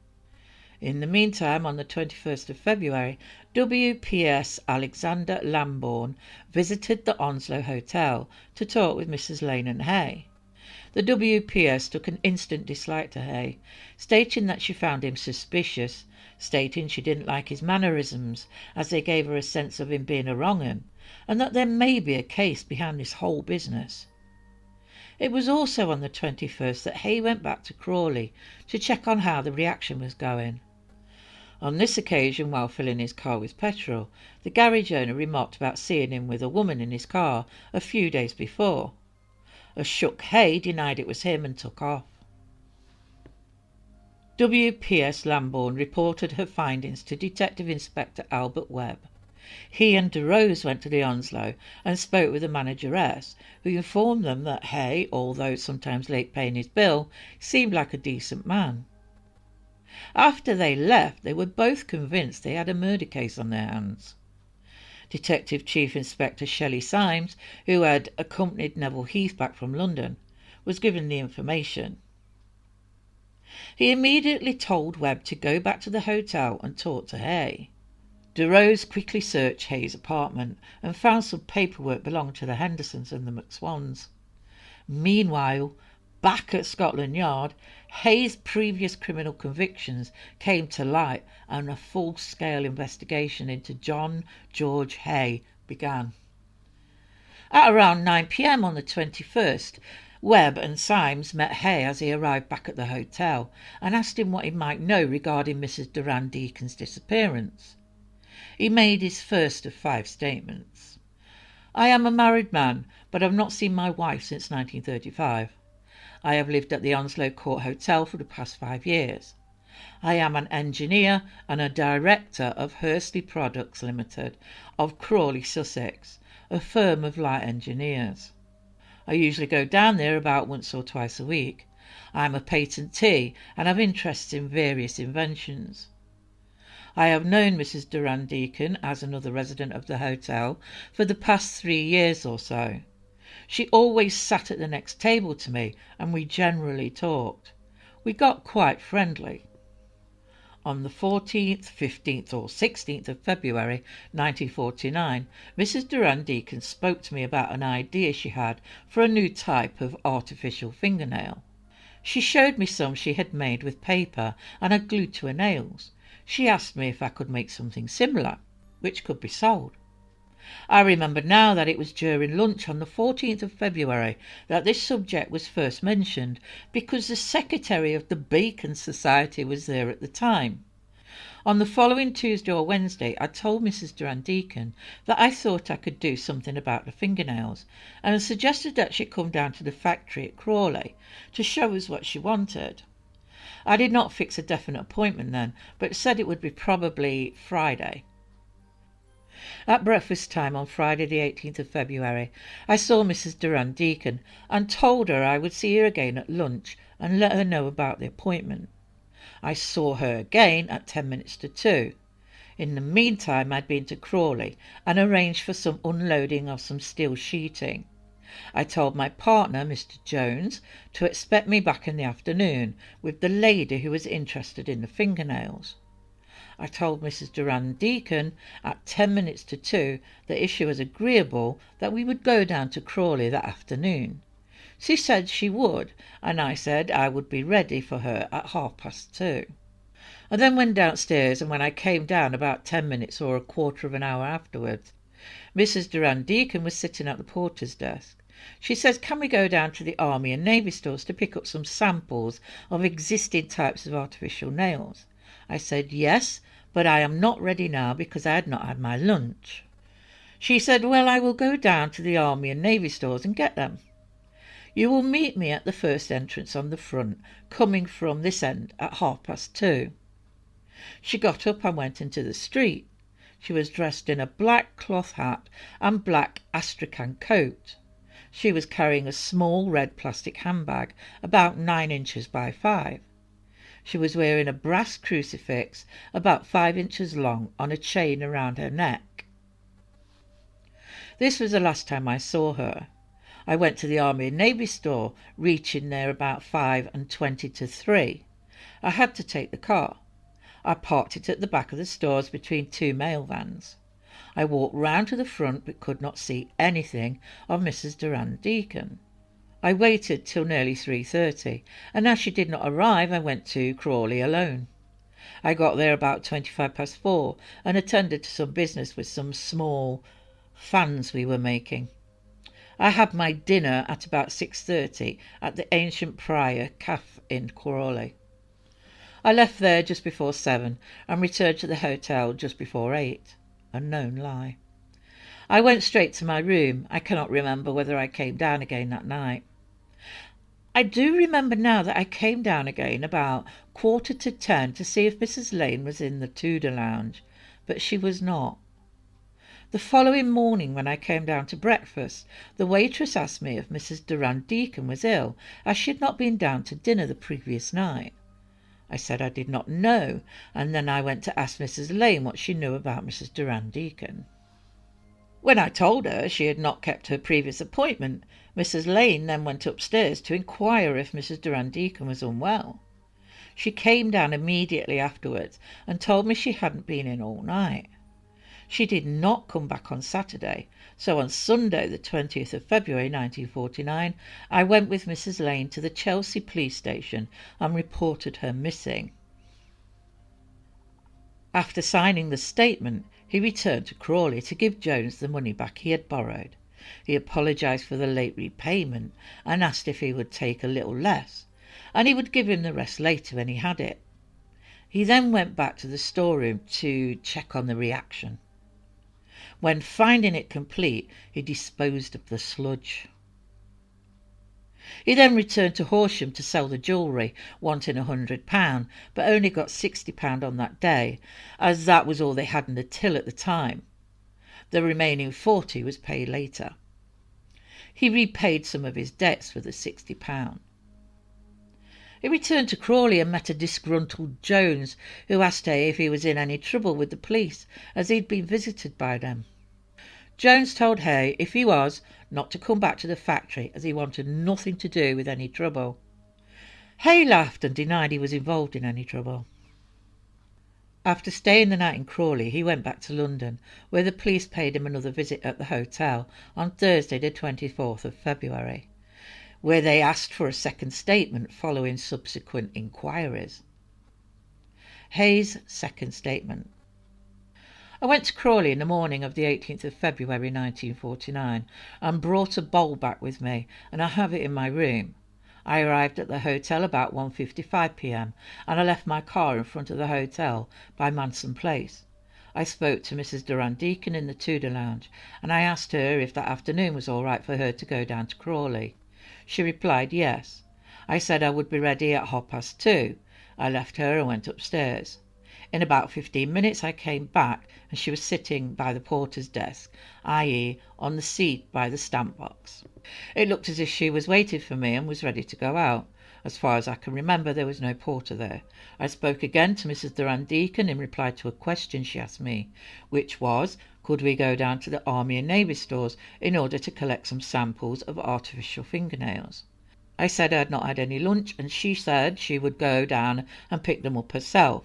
In the meantime, on the 21st of February, WPS Alexander Lambourne visited the Onslow Hotel to talk with Mrs. Lane and Haigh. The WPS took an instant dislike to Haigh, stating that she found him suspicious, stating she didn't like his mannerisms, as they gave her a sense of him being a wrong-'un, and that there may be a case behind this whole business. It was also on the 21st that Haigh went back to Crawley to check on how the reaction was going. On this occasion, while filling his car with petrol, the garage owner remarked about seeing him with a woman in his car a few days before. A shook Haigh denied it was him and took off. WPS Lambourne reported her findings to Detective Inspector Albert Webb. He and DeRose went to the Onslow and spoke with the manageress, who informed them that Haigh, although sometimes late paying his bill, seemed like a decent man. After they left, they were both convinced they had a murder case on their hands. Detective Chief Inspector Shelley Symes, who had accompanied Neville Heath back from London, was given the information. He immediately told Webb to go back to the hotel and talk to Haigh. DeRose quickly searched Haigh's apartment and found some paperwork belonging to the Hendersons and the McSwans. Meanwhile, back at Scotland Yard, Haigh's previous criminal convictions came to light and a full-scale investigation into George Haigh began. At around 9 p.m. on the 21st, Webb and Symes met Haigh as he arrived back at the hotel and asked him what he might know regarding Mrs. Durand Deacon's disappearance. He made his first of 5 statements. "I am a married man, but have not seen my wife since 1935. I have lived at the Onslow Court Hotel for the past 5 years. I am an engineer and a director of Hursley Products Limited of Crawley, Sussex, a firm of light engineers. I usually go down there about once or twice a week. I am a patentee and have interests in various inventions. I have known Mrs. Durand Deacon, as another resident of the hotel, for the past 3 years or so. She always sat at the next table to me, and we generally talked. We got quite friendly." On the 14th, 15th or 16th of February 1949, Mrs. Durand Deacon spoke to me about an idea she had for a new type of artificial fingernail. She showed me some she had made with paper and had glued to her nails. She asked me if I could make something similar, which could be sold. I remember now that it was during lunch on the 14th of February that this subject was first mentioned, because the secretary of the Bacon Society was there at the time. On the following Tuesday or Wednesday, I told Mrs. Durand Deacon that I thought I could do something about the fingernails, and suggested that she come down to the factory at Crawley to show us what she wanted. I did not fix a definite appointment then, but said it would be probably Friday. At breakfast time on Friday the 18th of February, I saw Mrs. Durand Deacon and told her I would see her again at lunch and let her know about the appointment. I saw her again at 10 minutes to 2. In the meantime, I'd been to Crawley and arranged for some unloading of some steel sheeting. I told my partner, Mr. Jones, to expect me back in the afternoon with the lady who was interested in the fingernails. I told Mrs. Durand Deacon at 10 minutes to 2 that if she was agreeable that we would go down to Crawley that afternoon. She said she would, and I said I would be ready for her at 2:30. I then went downstairs, and when I came down about 10 minutes or a quarter of an hour afterwards, Mrs. Durand Deacon was sitting at the porter's desk. She says, "Can we go down to the Army and Navy stores to pick up some samples of existing types of artificial nails?" I said, "Yes, but I am not ready now because I had not had my lunch." She said, "Well, I will go down to the Army and Navy stores and get them. You will meet me at the first entrance on the front, coming from this end at 2:30. She got up and went into the street. She was dressed in a black cloth hat and black astrakhan coat. She was carrying a small red plastic handbag about 9 inches by 5. She was wearing a brass crucifix about 5 inches long on a chain around her neck. This was the last time I saw her. I went to the Army and Navy store, reaching there about 3:20. I had to take the car. I parked it at the back of the stores between 2 mail vans. I walked round to the front but could not see anything of Mrs. Durand Deacon. I waited till nearly 3:30, and as she did not arrive I went to Crawley alone. I got there about 4:25 and attended to some business with some small fans we were making. I had my dinner at about 6:30 at the Ancient Prior Cafe in Crawley. I left there just before 7 and returned to the hotel just before 8. A known lie. I went straight to my room. I cannot remember whether I came down again that night. I do remember now that I came down again about 9:45 to see if Mrs. Lane was in the Tudor lounge, but she was not. The following morning when I came down to breakfast, the waitress asked me if Mrs. Durand Deacon was ill, as she had not been down to dinner the previous night. I said I did not know, and then I went to ask Mrs. Lane what she knew about Mrs. Durand Deacon. When I told her she had not kept her previous appointment, Mrs. Lane then went upstairs to inquire if Mrs. Durand Deacon was unwell. She came down immediately afterwards and told me she hadn't been in all night. She did not come back on Saturday, so on Sunday the 20th of February 1949 I went with Mrs. Lane to the Chelsea police station and reported her missing. After signing the statement, he returned to Crawley to give Jones the money back he had borrowed. He apologised for the late repayment and asked if he would take a little less, and he would give him the rest later when he had it. He then went back to the storeroom to check on the reaction. When finding it complete, he disposed of the sludge. He then returned to Horsham to sell the jewellery, wanting £100, but only got £60 on that day, as that was all they had in the till at the time. The remaining £40 was paid later. He repaid some of his debts with the £60. He returned to Crawley and met a disgruntled Jones, who asked Hay if he was in any trouble with the police, as he had been visited by them. Jones told Hay, if he was, not to come back to the factory, as he wanted nothing to do with any trouble. Hay laughed and denied he was involved in any trouble. After staying the night in Crawley, he went back to London, where the police paid him another visit at the hotel on Thursday the 24th of February, where they asked for a second statement following subsequent inquiries. Hay's second statement. I went to Crawley in the morning of the 18th of February 1949 and brought a bowl back with me, and I have it in my room. I arrived at the hotel about 1:55 p.m. and I left my car in front of the hotel by Manson Place. I spoke to Mrs. Durand Deacon in the Tudor lounge, and I asked her if that afternoon was all right for her to go down to Crawley. She replied yes. I said I would be ready at 2:30. I left her and went upstairs. In about 15 minutes I came back and she was sitting by the porter's desk, i.e. on the seat by the stamp box. It looked as if she was waiting for me and was ready to go out. As far as I can remember, there was no porter there. I spoke again to Mrs. Durand Deacon in reply to a question she asked me, which was, could we go down to the Army and Navy stores in order to collect some samples of artificial fingernails. I said I had not had any lunch, and she said she would go down and pick them up herself.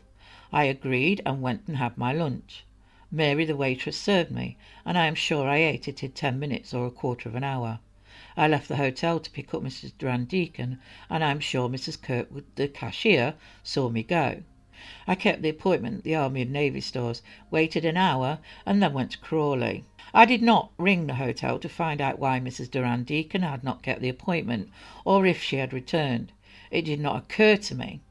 I agreed and went and had my lunch. Mary, the waitress, served me, and I am sure I ate it in 10 minutes or a quarter of an hour. I left the hotel to pick up Mrs. Durand Deacon, and I am sure Mrs. Kirkwood, the cashier, saw me go. I kept the appointment at the Army and Navy stores, waited an hour, and then went to Crawley. I did not ring the hotel to find out why Mrs. Durand Deacon had not kept the appointment, or if she had returned. It did not occur to me.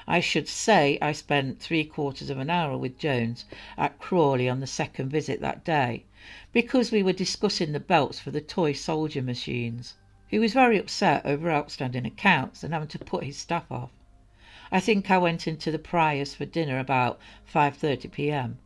I should say I spent 3/4 of an hour with Jones at Crawley on the second visit that day, because we were discussing the belts for the toy soldier machines. He was very upset over outstanding accounts and having to put his staff off. I think I went into the Prior's for dinner about 5:30 p.m.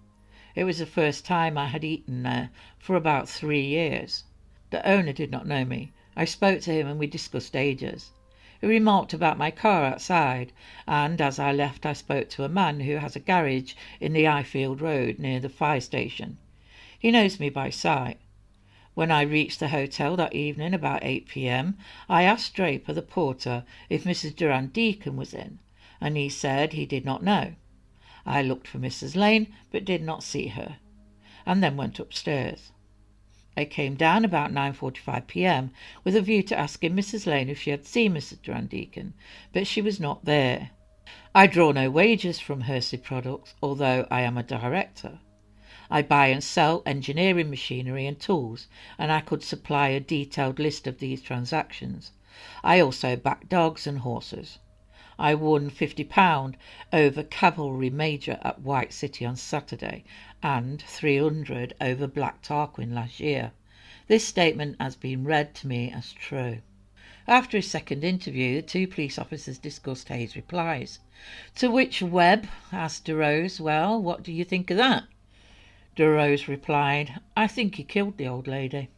It was the first time I had eaten there for about 3 years. The owner did not know me. I spoke to him and we discussed ages. He remarked about my car outside, and as I left I spoke to a man who has a garage in the Ifield Road near the fire station. He knows me by sight. When I reached the hotel that evening about 8 p.m, I asked Draper, the porter, if Mrs. Durand Deacon was in, and he said he did not know. I looked for Mrs. Lane, but did not see her, and then went upstairs. I came down about 9:45 p.m. with a view to asking Mrs. Lane if she had seen Mrs. Durand Deacon, but she was not there. I draw no wages from Hersey Products, although I am a director. I buy and sell engineering machinery and tools, and I could supply a detailed list of these transactions. I also back dogs and horses. I won £50 over Cavalry Major at White City on Saturday, and 300 over Black Tarquin last year. This statement has been read to me as true. After his second interview, the two police officers discussed Hay's replies. To which Webb asked DeRose, "Well, what do you think of that?" DeRose replied, "I think he killed the old lady."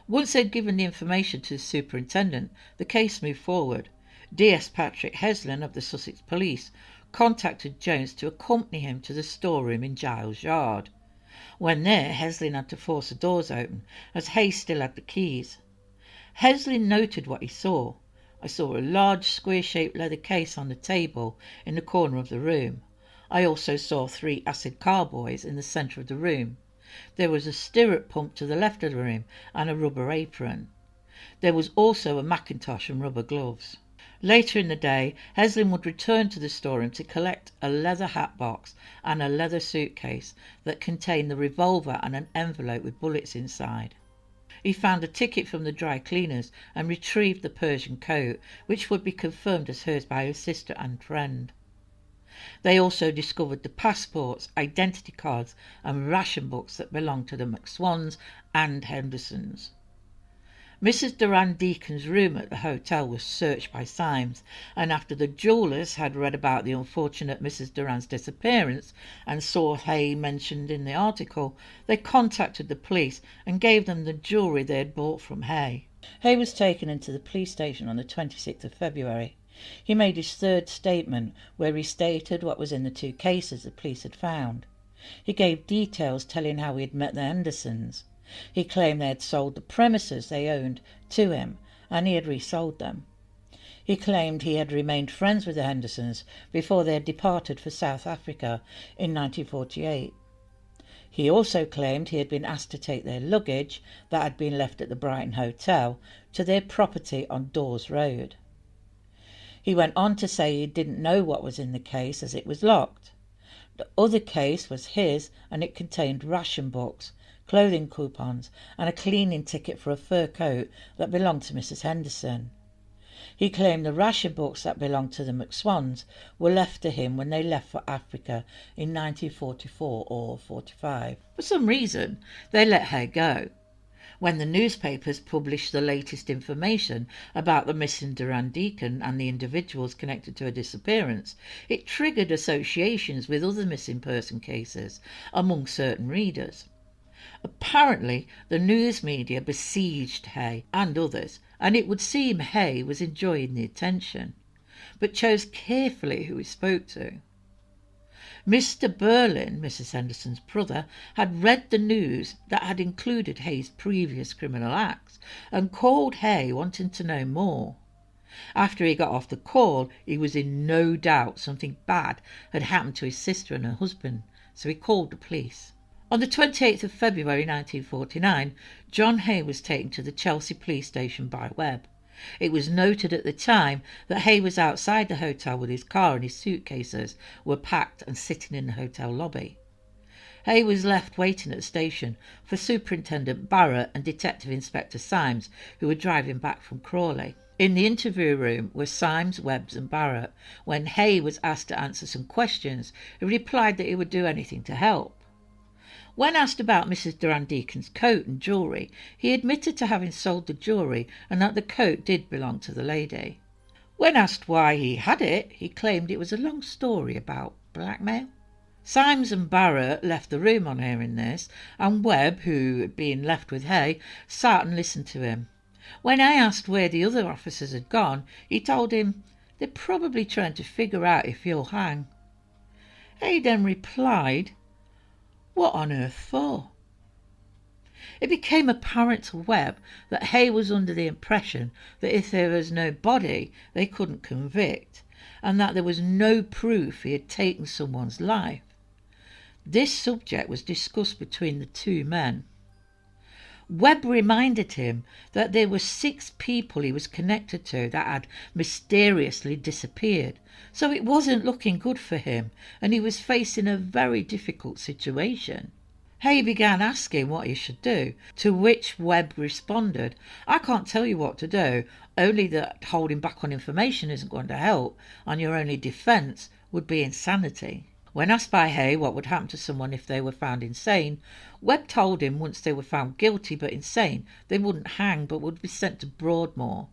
Once they'd given the information to the superintendent, the case moved forward. D.S. Patrick Heslin of the Sussex Police contacted Jones to accompany him to the storeroom in Giles Yard. When there, Heslin had to force the doors open, as Hay still had the keys. Heslin noted what he saw. "I saw a large square-shaped leather case on the table in the corner of the room. I also saw 3 acid carboys in the centre of the room. There was a stirrup pump to the left of the room and a rubber apron. There was also a mackintosh and rubber gloves." Later in the day, Heslin would return to the storeroom to collect a leather hat box and a leather suitcase that contained the revolver and an envelope with bullets inside. He found a ticket from the dry cleaners and retrieved the Persian coat, which would be confirmed as hers by her sister and friend. They also discovered the passports, identity cards and ration books that belonged to the McSwans and Hendersons. Mrs. Durand Deacon's room at the hotel was searched by Symes, and after the jewellers had read about the unfortunate Mrs. Durand's disappearance and saw Hay mentioned in the article, they contacted the police and gave them the jewellery they had bought from Hay. Hay was taken into the police station on the 26th of February. He made his third statement, where he stated what was in the 2 cases the police had found. He gave details telling how he had met the Hendersons. He claimed they had sold the premises they owned to him, and he had resold them. He claimed he had remained friends with the Hendersons before they had departed for South Africa in 1948. He also claimed he had been asked to take their luggage that had been left at the Brighton Hotel to their property on Dawes Road. He went on to say he didn't know what was in the case as it was locked. The other case was his, and it contained ration books, clothing coupons and a cleaning ticket for a fur coat that belonged to Mrs. Henderson. He claimed the ration books that belonged to the McSwans were left to him when they left for Africa in 1944 or 45. For some reason, they let Hay go. When the newspapers published the latest information about the missing Durand Deacon and the individuals connected to her disappearance, it triggered associations with other missing person cases among certain readers. Apparently, the news media besieged Hay and others, and it would seem Hay was enjoying the attention, but chose carefully who he spoke to. Mr. Berlin, Mrs. Henderson's brother, had read the news that had included Hay's previous criminal acts and called Hay wanting to know more. After he got off the call, he was in no doubt something bad had happened to his sister and her husband, so he called the police. On the 28th of February 1949, John Haigh was taken to the Chelsea police station by Webb. It was noted at the time that Haigh was outside the hotel with his car and his suitcases were packed and sitting in the hotel lobby. Haigh was left waiting at the station for Superintendent Barrett and Detective Inspector Symes, who were driving back from Crawley. In the interview room were Symes, Webbs and Barrett. When Haigh was asked to answer some questions, he replied that he would do anything to help. When asked about Mrs. Durand Deacon's coat and jewellery, he admitted to having sold the jewellery and that the coat did belong to the lady. When asked why he had it, he claimed it was a long story about blackmail. Symes and Barrett left the room on hearing this, and Webb, who had been left with Haigh, sat and listened to him. When I asked where the other officers had gone, he told him, "They're probably trying to figure out if you'll hang." Haigh then replied, "What on earth for?" It became apparent to Webb that Haigh was under the impression that if there was no body, they couldn't convict, and that there was no proof he had taken someone's life. This subject was discussed between the two men. Webb reminded him that there were 6 people he was connected to that had mysteriously disappeared, so it wasn't looking good for him, and he was facing a very difficult situation. Haigh began asking what he should do, to which Webb responded, "I can't tell you what to do, only that holding back on information isn't going to help, and your only defence would be insanity." When asked by Haigh what would happen to someone if they were found insane, Webb told him once they were found guilty but insane, they wouldn't hang but would be sent to Broadmoor.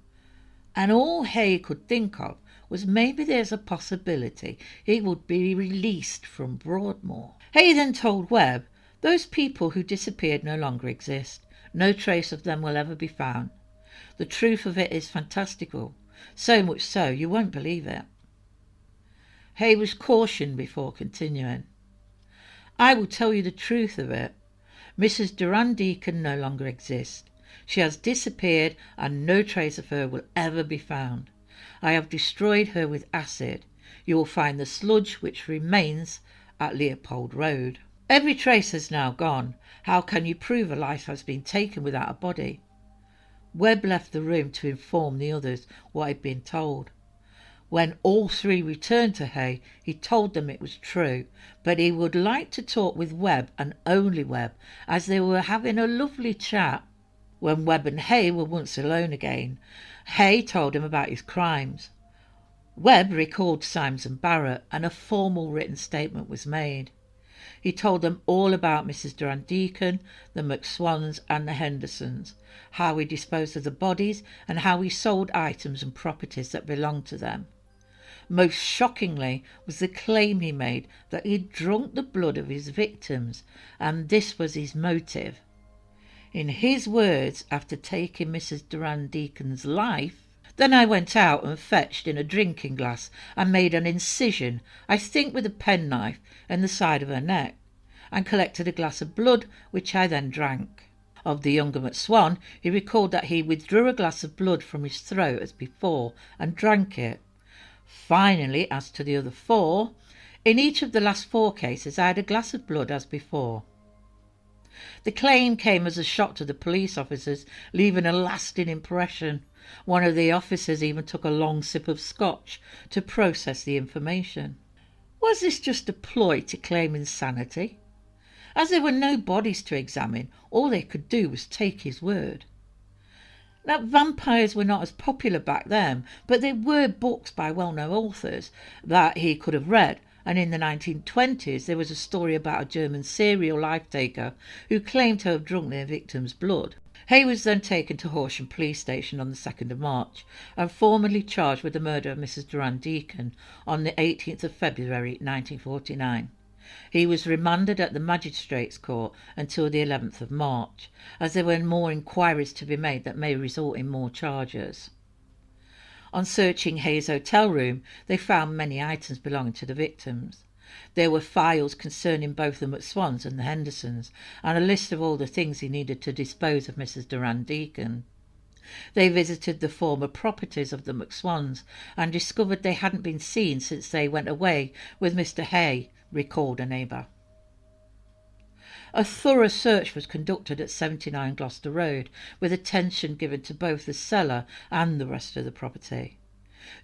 And all Haigh could think of was maybe there's a possibility he would be released from Broadmoor. Haigh then told Webb, "Those people who disappeared no longer exist. No trace of them will ever be found. The truth of it is fantastical, so much so you won't believe it." Haigh was cautioned before continuing. "I will tell you the truth of it. Mrs. Durand Deacon no longer exists. She has disappeared and no trace of her will ever be found. I have destroyed her with acid. You will find the sludge which remains at Leopold Road. Every trace has now gone. How can you prove a life has been taken without a body?" Webb left the room to inform the others what had been told. When all 3 returned to Haigh, he told them it was true, but he would like to talk with Webb and only Webb, as they were having a lovely chat. When Webb and Haigh were once alone again, Haigh told him about his crimes. Webb recalled Symes and Barrett, and a formal written statement was made. He told them all about Mrs. Durand Deacon, the McSwans and the Hendersons, how he disposed of the bodies and how he sold items and properties that belonged to them. Most shockingly was the claim he made that he had drunk the blood of his victims, and this was his motive. In his words, after taking Mrs. Durand Deacon's life, "Then I went out and fetched in a drinking glass and made an incision, I think with a penknife, in the side of her neck, and collected a glass of blood, which I then drank." Of the younger McSwan, he recalled that he withdrew a glass of blood from his throat as before and drank it. Finally, as to the other 4, "In each of the last 4 cases I had a glass of blood as before." The claim came as a shock to the police officers, leaving a lasting impression. One of the officers even took a long sip of scotch to process the information. Was this just a ploy to claim insanity? As there were no bodies to examine, all they could do was take his word. Now, vampires were not as popular back then, but there were books by well-known authors that he could have read, and in the 1920s there was a story about a German serial life-taker who claimed to have drunk their victim's blood. Haigh was then taken to Horsham Police Station on the 2nd of March and formally charged with the murder of Mrs. Durand Deacon on the 18th of February 1949. He was remanded at the Magistrates' Court until the 11th of March, as there were more inquiries to be made that may result in more charges. On searching Haigh's hotel room, they found many items belonging to the victims. There were files concerning both the McSwans and the Hendersons, and a list of all the things he needed to dispose of Mrs. Durand Deacon. They visited the former properties of the McSwans and discovered they hadn't been seen since they went away with Mr. Haigh, recalled a neighbour. A thorough search was conducted at 79 Gloucester Road, with attention given to both the cellar and the rest of the property.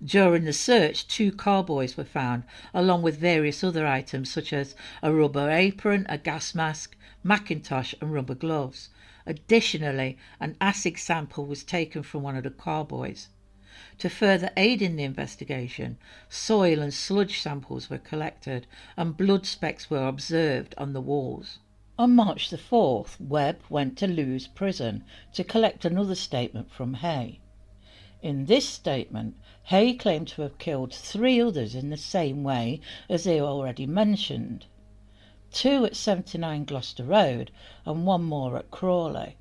During the search, 2 carboys were found, along with various other items such as a rubber apron, a gas mask, mackintosh and rubber gloves. Additionally, an acid sample was taken from one of the carboys. To further aid in the investigation, soil and sludge samples were collected and blood specks were observed on the walls. On March the 4th, Webb went to Lewes Prison to collect another statement from Haigh. In this statement, Haigh claimed to have killed 3 others in the same way as they already mentioned. 2 at 79 Gloucester Road and 1 more at Crawley.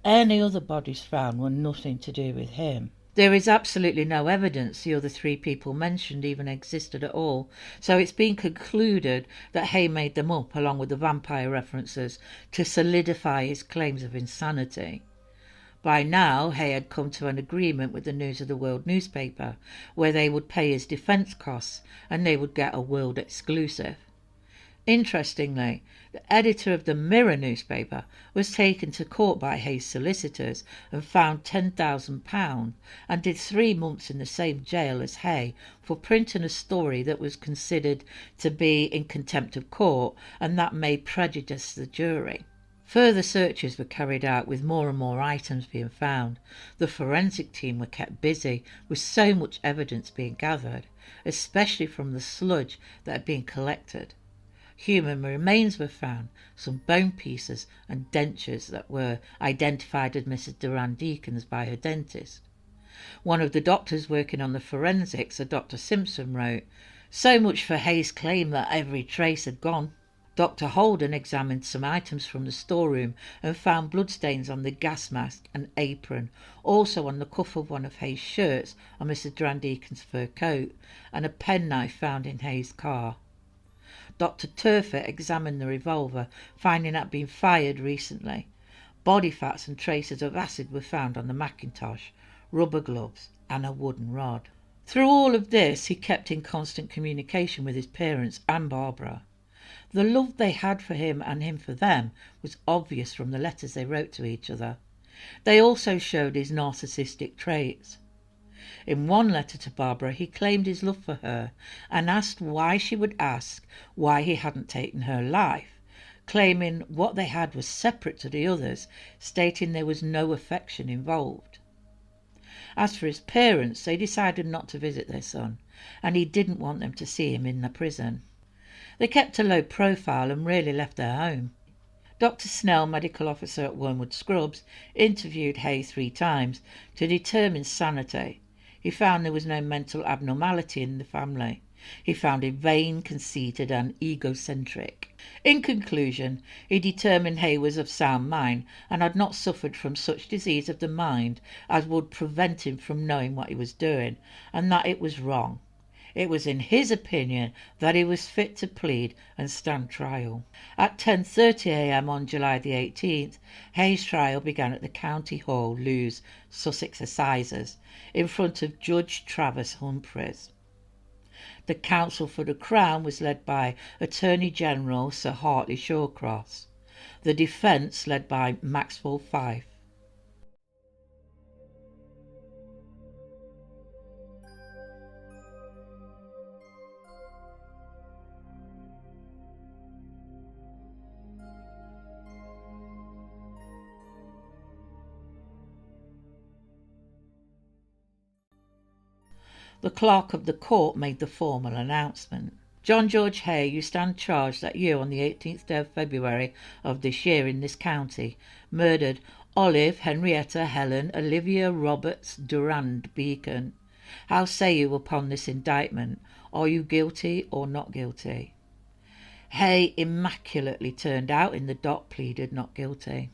Any other bodies found were nothing to do with him. There is absolutely no evidence the other 3 people mentioned even existed at all, so it's been concluded that Haigh made them up along with the vampire references to solidify his claims of insanity. By now, Haigh had come to an agreement with the News of the World newspaper, where they would pay his defence costs and they would get a world exclusive. Interestingly, the editor of the Mirror newspaper was taken to court by Haigh's solicitors and found £10,000 and did 3 months in the same jail as Haigh for printing a story that was considered to be in contempt of court and that may prejudice the jury. Further searches were carried out with more and more items being found. The forensic team were kept busy with so much evidence being gathered, especially from the sludge that had been collected. Human remains were found, some bone pieces and dentures that were identified as Mrs. Durand Deacon's by her dentist. One of the doctors working on the forensics, a Dr. Simpson, wrote, "So much for Haigh's claim that every trace had gone." Dr. Holden examined some items from the storeroom and found bloodstains on the gas mask and apron, also on the cuff of one of Haigh's shirts on Mrs. Durand Deacon's fur coat, and a penknife found in Haigh's car. Dr. Turfer examined the revolver, finding it had been fired recently. Body fats and traces of acid were found on the mackintosh, rubber gloves and a wooden rod. Through all of this, he kept in constant communication with his parents and Barbara. The love they had for him and him for them was obvious from the letters they wrote to each other. They also showed his narcissistic traits. In one letter to Barbara, he claimed his love for her and asked why she would ask why he hadn't taken her life, claiming what they had was separate to the others, stating there was no affection involved. As for his parents, they decided not to visit their son, and he didn't want them to see him in the prison. They kept a low profile and rarely left their home. Dr. Snell, medical officer at Wormwood Scrubs, interviewed Haigh 3 times to determine sanity. He found there was no mental abnormality in the family. He found him vain, conceited and egocentric. In conclusion, he determined Haigh was of sound mind and had not suffered from such disease of the mind as would prevent him from knowing what he was doing, and that it was wrong. It was in his opinion that he was fit to plead and stand trial. At 10:30 a.m. on July the 18th, Haigh's trial began at the County Hall, Lewes, Sussex Assizes, in front of Judge Travis Humphreys. The counsel for the Crown was led by Attorney General Sir Hartley Shawcross. The defence led by Maxwell Fyfe. The clerk of the court made the formal announcement. John George Haigh, you stand charged that you, on the 18th day of February of this year in this county, murdered Olive Henrietta Helen Olivia Roberts Durand Beacon. How say you upon this indictment? Are you guilty or not guilty? Haigh immaculately turned out in the dock pleaded not guilty.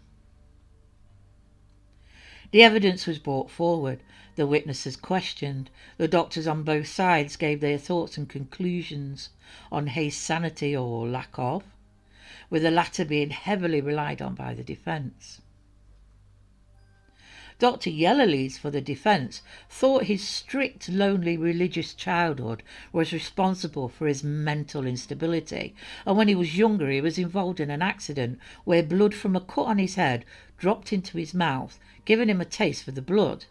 The evidence was brought forward, the witnesses questioned, the doctors on both sides gave their thoughts and conclusions on Haigh's sanity or lack of, with the latter being heavily relied on by the defence. Dr. Yellowlees, for the defence, thought his strict, lonely religious childhood was responsible for his mental instability, and when he was younger he was involved in an accident where blood from a cut on his head dropped into his mouth, giving him a taste for the blood.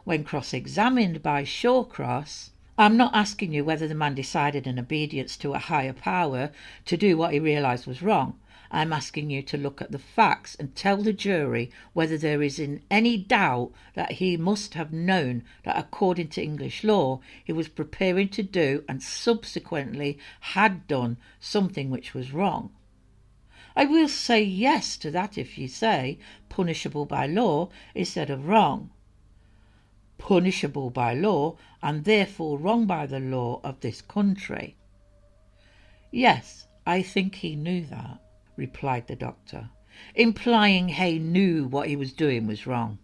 When cross-examined by Shawcross, I'm not asking you whether the man decided in obedience to a higher power to do what he realised was wrong. I'm asking you to look at the facts and tell the jury whether there is in any doubt that he must have known that according to English law he was preparing to do and subsequently had done something which was wrong. I will say yes to that if you say punishable by law instead of wrong. Punishable by law and therefore wrong by the law of this country. Yes, I think he knew that, replied the doctor, implying Haigh knew what he was doing was wrong.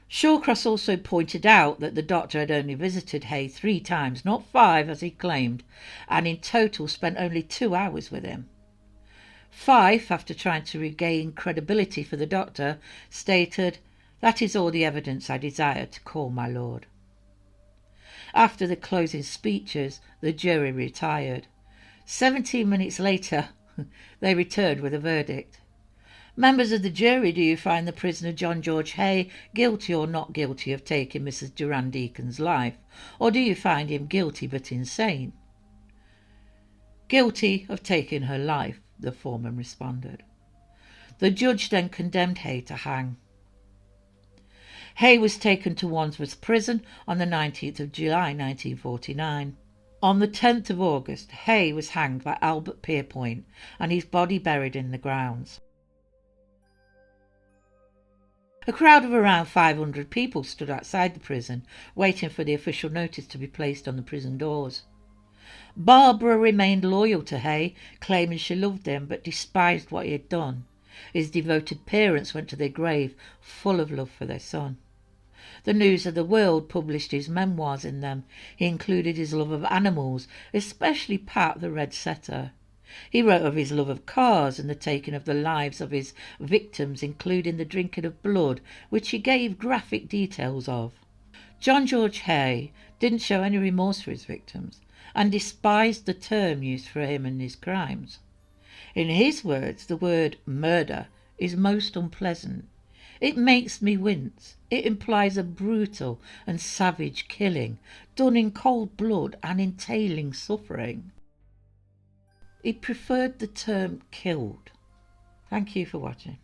Shawcross also pointed out that the doctor had only visited Haigh 3 times, not 5 as he claimed, and in total spent only 2 hours with him. Fife, after trying to regain credibility for the doctor, stated, "That is all the evidence I desire to call, my lord." After the closing speeches, the jury retired. 17 minutes later, they returned with a verdict. "Members of the jury, do you find the prisoner John George Haigh guilty or not guilty of taking Mrs. Durand Deacon's life, or do you find him guilty but insane?" "Guilty of taking her life," the foreman responded. The judge then condemned Haigh to hang. Haigh was taken to Wandsworth Prison on the 19th of July 1949. On the 10th of August, Haigh was hanged by Albert Pierpoint and his body buried in the grounds. A crowd of around 500 people stood outside the prison, waiting for the official notice to be placed on the prison doors. Barbara remained loyal to Haigh, claiming she loved him but despised what he had done. His devoted parents went to their grave full of love for their son. The News of the World published his memoirs in them. He included his love of animals, especially Pat the red setter. He wrote of his love of cars and the taking of the lives of his victims, including the drinking of blood, which he gave graphic details of. John George Haigh didn't show any remorse for his victims and despised the term used for him and his crimes. In his words, the word murder is most unpleasant. It makes me wince. It implies a brutal and savage killing, done in cold blood and entailing suffering. He preferred the term killed. Thank you for watching.